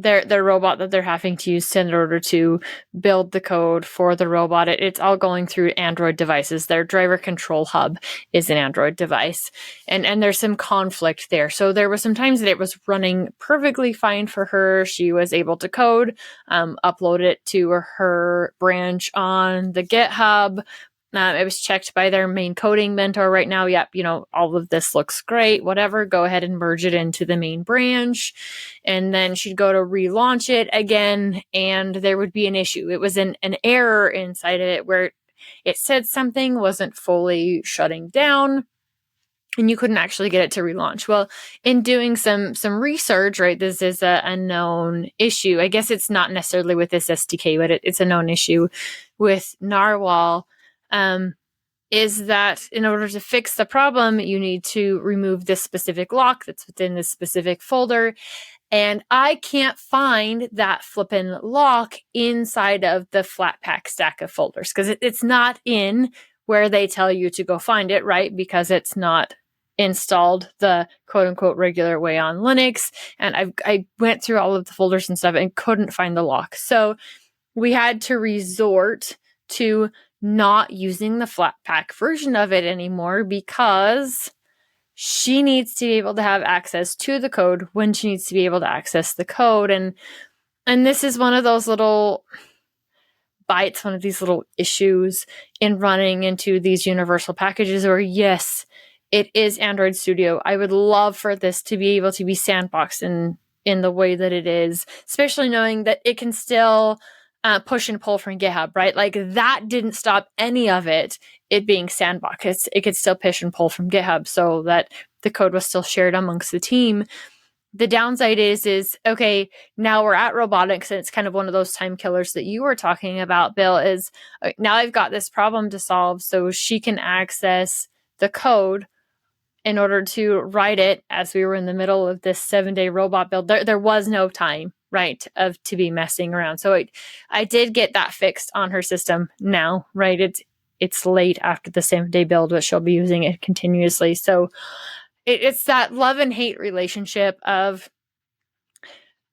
their robot that they're having to use in order to build the code for the robot. It's all going through Android devices. Their driver control hub is an Android device. And there's some conflict there. So there was some times that it was running perfectly fine for her. She was able to code, upload it to her branch on the GitHub. It was checked by their main coding mentor right now. Yep, all of this looks great, whatever. Go ahead and merge it into the main branch. And then she'd go to relaunch it again, and there would be an issue. It was an error inside of it where it said something wasn't fully shutting down, and you couldn't actually get it to relaunch. Well, in doing some research, right, this is a known issue. I guess it's not necessarily with this SDK, but it's a known issue with Narwhal. Is that in order to fix the problem, you need to remove this specific lock that's within this specific folder. And I can't find that flippin' lock inside of the Flatpak stack of folders because it's not in where they tell you to go find it, right? Because it's not installed the quote unquote regular way on Linux. And I went through all of the folders and stuff and couldn't find the lock. So we had to resort to not using the Flatpak version of it anymore because she needs to be able to have access to the code when she needs to be able to access the code. And this is one of those little bites, one of these little issues in running into these universal packages where, yes, it is Android Studio. I would love for this to be able to be sandboxed in the way that it is, especially knowing that it can still push and pull from GitHub, right? Like that didn't stop any of it being sandboxed. It could still push and pull from GitHub so that the code was still shared amongst the team. The downside is okay, now we're at robotics, and it's kind of one of those time killers that you were talking about, Bill, is now I've got this problem to solve so she can access the code in order to write it as we were in the middle of this 7-day robot build. There was no time, right, to be messing around. So I did get that fixed on her system now, right? It's late after the 7-day build, but she'll be using it continuously. So it's that love and hate relationship of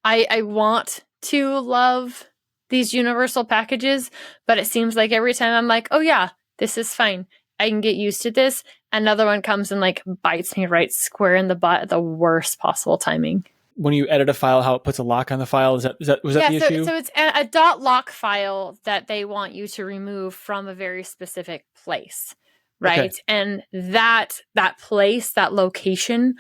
I want to love these universal packages, but it seems like every time I'm like, oh yeah, this is fine, I can get used to this, another one comes and like bites me right square in the butt at the worst possible timing. When you edit a file, how it puts a lock on the file, was that the issue? So it's a .lock file that they want you to remove from a very specific place, right? Okay. And that place, that location,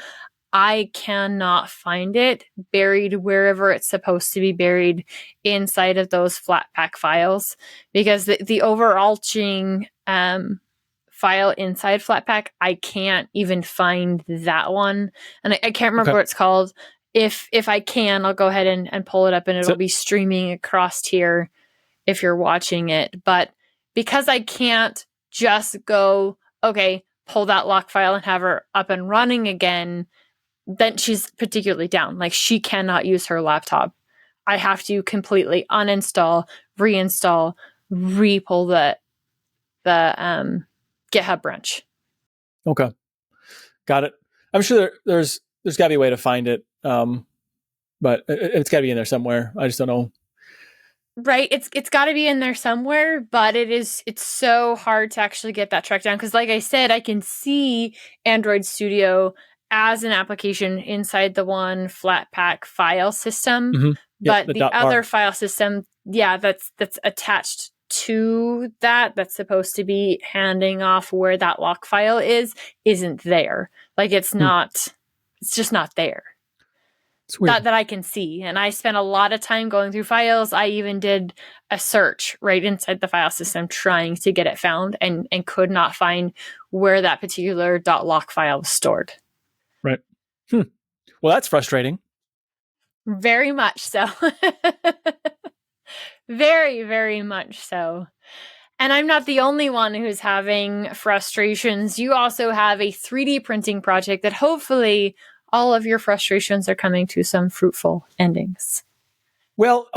I cannot find it buried wherever it's supposed to be buried inside of those Flatpak files, because the overarching file inside Flatpak, I can't even find that one. And I can't remember what it's called. If I can, I'll go ahead and pull it up, and it'll be streaming across here if you're watching it. But because I can't just go, okay, pull that lock file and have her up and running again, then she's particularly down. Like, she cannot use her laptop. I have to completely uninstall, reinstall, re-pull the GitHub branch. Okay. Got it. I'm sure there's got to be a way to find it. But it's got to be in there somewhere. I just don't know. Right. It's got to be in there somewhere, but it's so hard to actually get that tracked down. Because like I said, I can see Android Studio as an application inside the one Flatpak file system. Mm-hmm. But the other file system, that's attached to that's supposed to be handing off where that lock file isn't there. Like, it's not, it's just not there. It's weird. That I can see. And I spent a lot of time going through files. I even did a search right inside the file system trying to get it found, and could not find where that particular .lock file was stored. Right. Well, that's frustrating. Very much so. Very, very much so. And I'm not the only one who's having frustrations. You also have a 3D printing project that hopefully all of your frustrations are coming to some fruitful endings. Well,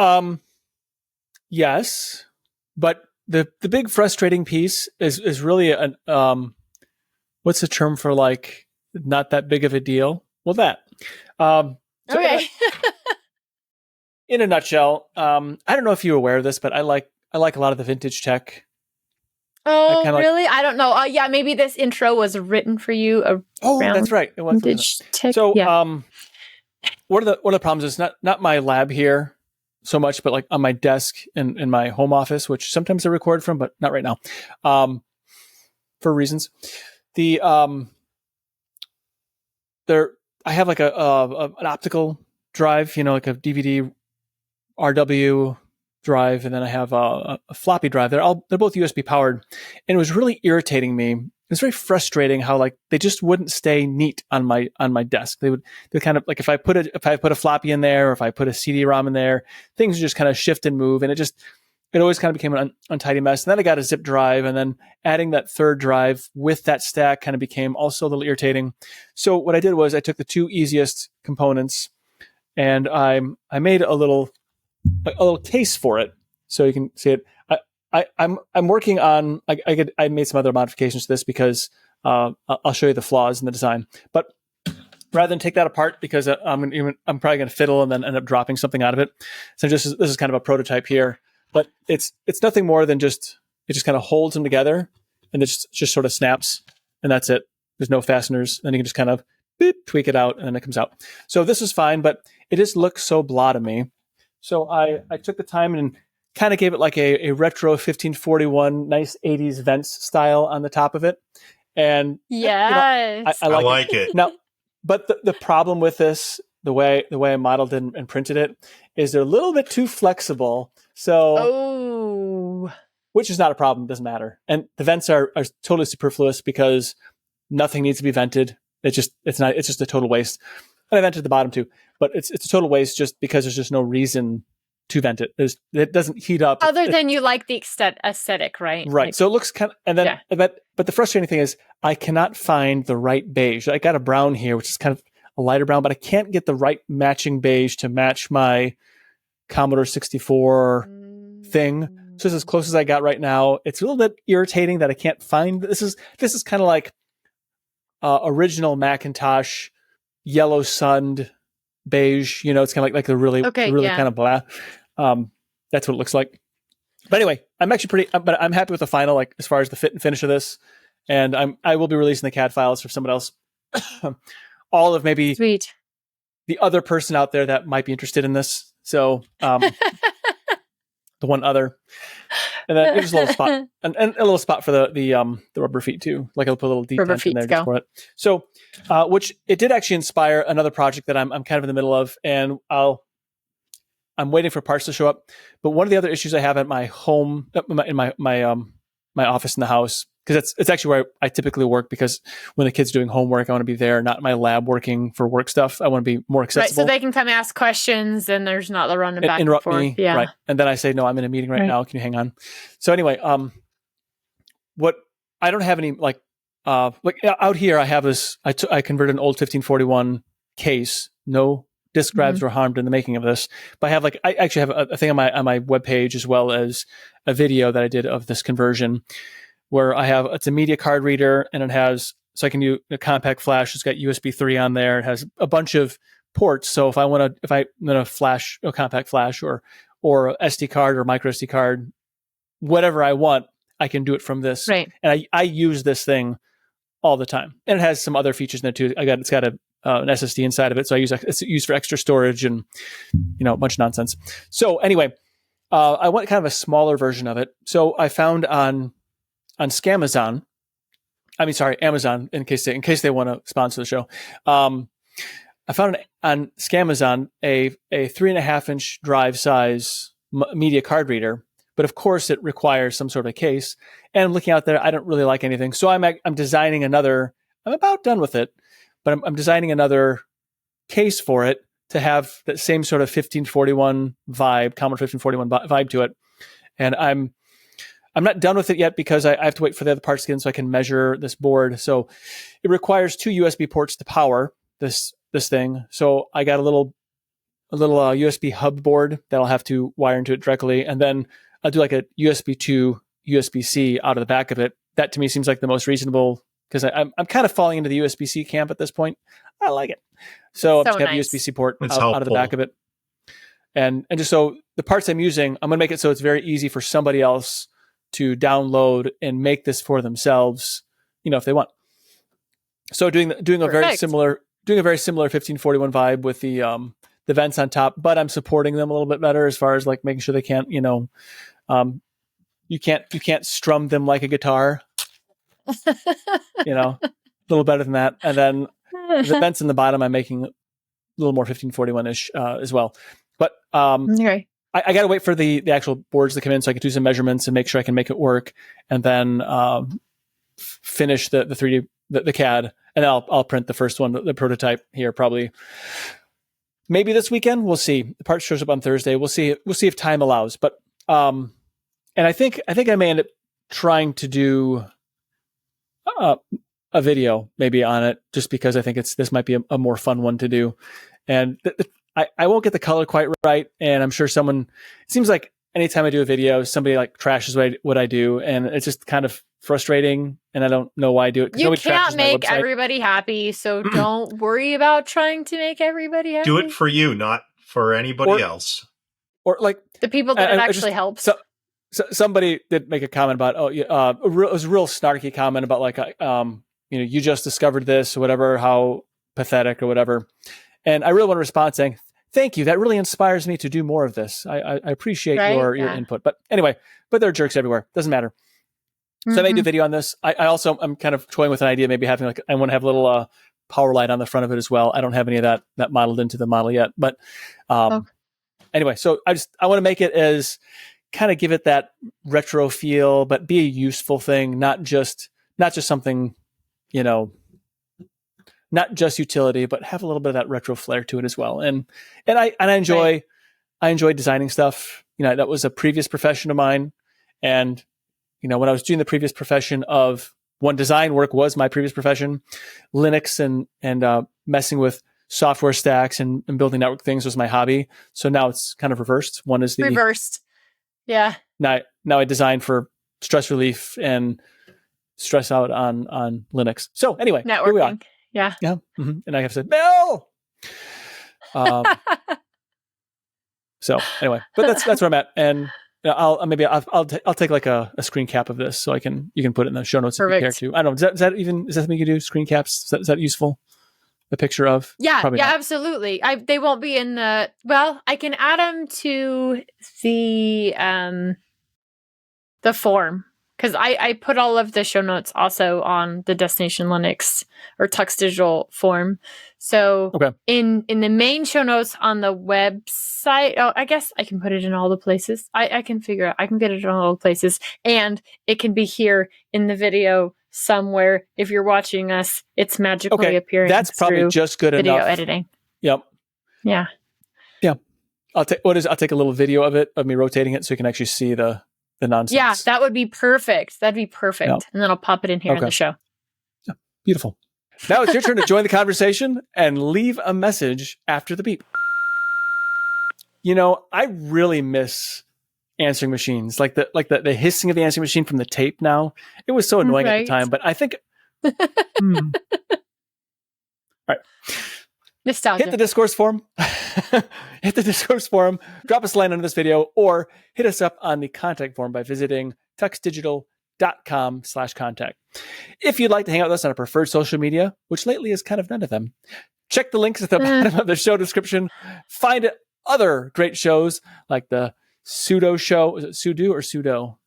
yes, but the big frustrating piece is really an what's the term for, like, not that big of a deal? Well, that. Okay. In a nutshell, I don't know if you're aware of this, but I like a lot of the vintage tech. Oh, really? I don't know. Yeah, maybe this intro was written for you. That's right. It was vintage tech. So, yeah. One of the problems is not my lab here so much, but like on my desk in my home office, which sometimes I record from, but not right now, for reasons. I have like an optical drive, like a DVD RW drive, and then I have a floppy drive. They're both USB powered, and it was really irritating me. It was very frustrating how, like, they just wouldn't stay neat on my desk. They kind of, like, if I put a floppy in there, or if I put a CD-ROM in there, things would just kind of shift and move, and it always kind of became an untidy mess. And then I got a zip drive, and then adding that third drive with that stack kind of became also a little irritating. So what I did was I took the two easiest components, and I made a little case for it, so you can see it. I'm working on. I made some other modifications to this because I'll show you the flaws in the design. But rather than take that apart, because I'm probably going to fiddle and then end up dropping something out of it. So this is kind of a prototype here, but it's nothing more than it just kind of holds them together, and it just sort of snaps, and that's it. There's no fasteners. Then you can just kind of tweak it out, and then it comes out. So this is fine, but it just looks so blah to me. So I took the time and kind of gave it like a retro 1541, nice 80s vents style on the top of it. And yes, I like it. Now, but the problem with this, the way I modeled it and printed it, is they're a little bit too flexible. So, which is not a problem, doesn't matter. And the vents are totally superfluous because nothing needs to be vented. It's just a total waste. And I vented the bottom too, but it's a total waste just because there's just no reason to vent it. It doesn't heat up. Other than you like the aesthetic, right? Right. Like, So it looks kind of, and then, but the frustrating thing is I cannot find the right beige. I got a brown here, which is kind of a lighter brown, but I can't get the right matching beige to match my Commodore 64 thing. So this is as close as I got right now. It's a little bit irritating that I can't find. This is kind of like original Macintosh yellow sunned beige. It's kind of like the really kind of blah. That's what it looks like. But anyway, I'm actually but I'm happy with the final, like as far as the fit and finish of this. And I will be releasing the CAD files for someone else. All of maybe sweet. The other person out there that might be interested in this. So the one other, and then there's a little spot and a little spot for the rubber feet too. Like I'll put a little detent in there just for it. So, which it did actually inspire another project that I'm kind of in the middle of, and I'm waiting for parts to show up. But one of the other issues I have at my home, in my office in the house, because it's actually where I typically work, because when the kid's doing homework, I want to be there, not in my lab working for work stuff. I want to be more accessible. Right, so they can come ask questions and there's not the running back interrupt and forth. Me, yeah. Right. And then I say, no, I'm in a meeting right now. Can you hang on? So anyway, what I don't have any like out here, I have this, I converted an old 1541 case. No disk drives were harmed in the making of this, but I actually have a thing on my webpage, as well as a video that I did of this conversion, where it's a media card reader, and it has, so I can do a compact flash. It's got USB 3 on there. It has a bunch of ports. So if I'm going to flash a compact flash or SD card or micro SD card, whatever I want, I can do it from this. Right. And I use this thing all the time, and it has some other features in it too. It's got an SSD inside of it, so it's used for extra storage and a bunch of nonsense. So anyway, I want kind of a smaller version of it. So I found on Amazon, in case they want to sponsor the show. I found on Scamazon a 3.5-inch drive size media card reader, but of course it requires some sort of a case. And I'm looking out there, I don't really like anything, so I'm designing another. I'm about done with it, but I'm designing another case for it to have that same sort of 1541 vibe, Commodore 1541 vibe to it. And I'm not done with it yet, because I have to wait for the other parts to get in so I can measure this board. So it requires 2 USB ports to power this thing. So I got a little USB hub board that I'll have to wire into it directly, and then I'll do like a USB 2 USB-C out of the back of it. That to me seems like the most reasonable, because I'm kind of falling into the USB-C camp at this point. I like it. So I'm just going to have a USB-C port out of the back of it. And just so the parts I'm using, I'm going to make it so it's very easy for somebody else to download and make this for themselves, if they want. So doing a very similar 1541 vibe with the vents on top, but I'm supporting them a little bit better as far as like making sure they can't, you can't strum them like a guitar, a little better than that. And then the vents in the bottom, I'm making a little more 1541-ish as well. But okay. I got to wait for the actual boards to come in so I can do some measurements and make sure I can make it work, and then finish the 3D, the CAD, and I'll print the first one, the prototype here, probably maybe this weekend. We'll see. The part shows up on Thursday. We'll see if time allows. But and I think I may end up trying to do a video maybe on it, just because I think this might be a more fun one to do, and I won't get the color quite right, and I'm sure it seems like anytime I do a video, somebody like trashes what I do, and it's just kind of frustrating, and I don't know why I do it. You can't make everybody happy, so don't worry about trying to make everybody happy. Do it for you, not for anybody else. Or like the people that it actually helps. So somebody did make a comment about, it was a real snarky comment about like, you just discovered this or whatever, how pathetic or whatever. And I really want to respond saying, thank you. That really inspires me to do more of this. I appreciate your input. But anyway, there are jerks everywhere. Doesn't matter. So I may do a video on this. I'm kind of toying with an idea, maybe having I want to have a little power light on the front of it as well. I don't have any of that modeled into the model yet. But anyway, so I want to make it as kind of give it that retro feel, but be a useful thing, not just something, not just utility, but have a little bit of that retro flair to it as well. And I enjoy I enjoyed designing stuff. That was a previous profession of mine. And, when I was doing the previous profession of when design work was my previous profession, Linux and messing with software stacks and building network things was my hobby. So now it's kind of reversed. One is the reversed. Yeah. Now I design for stress relief and stress out on Linux. So anyway, networking. Here we are. Yeah. Yeah. Mm-hmm. And I have said, Bill. So anyway, but that's where I'm at. And I'll take like a screen cap of this so you can put it in the show notes. Perfect. If you care to. I don't know. Is that something you can do? Screen caps? Is that useful? The picture of? Yeah. Probably yeah, not. absolutely. They won't be in I can add them to the form. Because I put all of the show notes also on the Destination Linux or Tux Digital form. So okay. in the main show notes on the website, I guess I can put it in all the places. I can figure out. I can get it in all the places. And it can be here in the video somewhere. If you're watching us, it's magically appearing. That's probably just good video enough. Editing. Yep. Yeah. Yeah. I'll take a little video of it, of me rotating it so you can actually see the nonsense. Yeah, that would be perfect. That'd be perfect. Yep. And then I'll pop it in here in the show. Yeah. Beautiful. Now it's your turn to join the conversation and leave a message after the beep. I really miss answering machines, like the hissing of the answering machine from the tape now. It was so annoying at the time, but I think... All right. Nostalgia. Hit the discourse forum. Hit the discourse forum. Drop us a line under this video, or hit us up on the contact form by visiting tuxdigital.com/contact. If you'd like to hang out with us on a preferred social media, which lately is kind of none of them, check the links at the bottom of the show description. Find other great shows like the Sudo Show. Is it Sudo or Sudo?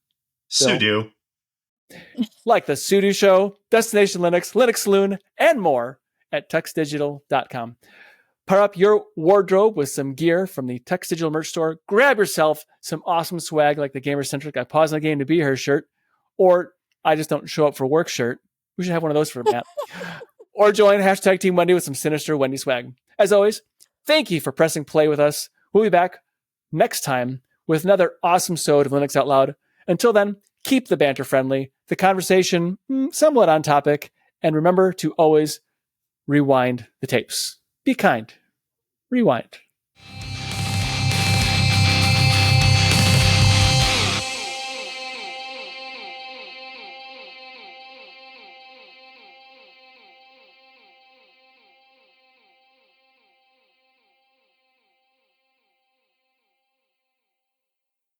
Sudo. Like the Sudo Show, Destination Linux, Linux Saloon, and more at tuxdigital.com. Power up your wardrobe with some gear from the Tux Digital merch store. Grab yourself some awesome swag like the Gamer-Centric I Pause on the Game to Be Here shirt, or I Just Don't Show Up for Work shirt. We should have one of those for Matt. Or join hashtag Team Wendy with some sinister Wendy swag. As always, thank you for pressing play with us. We'll be back next time with another awesome sode of Linux Out Loud. Until then, keep the banter friendly, the conversation somewhat on topic, and remember to always rewind the tapes. Be kind. Rewind.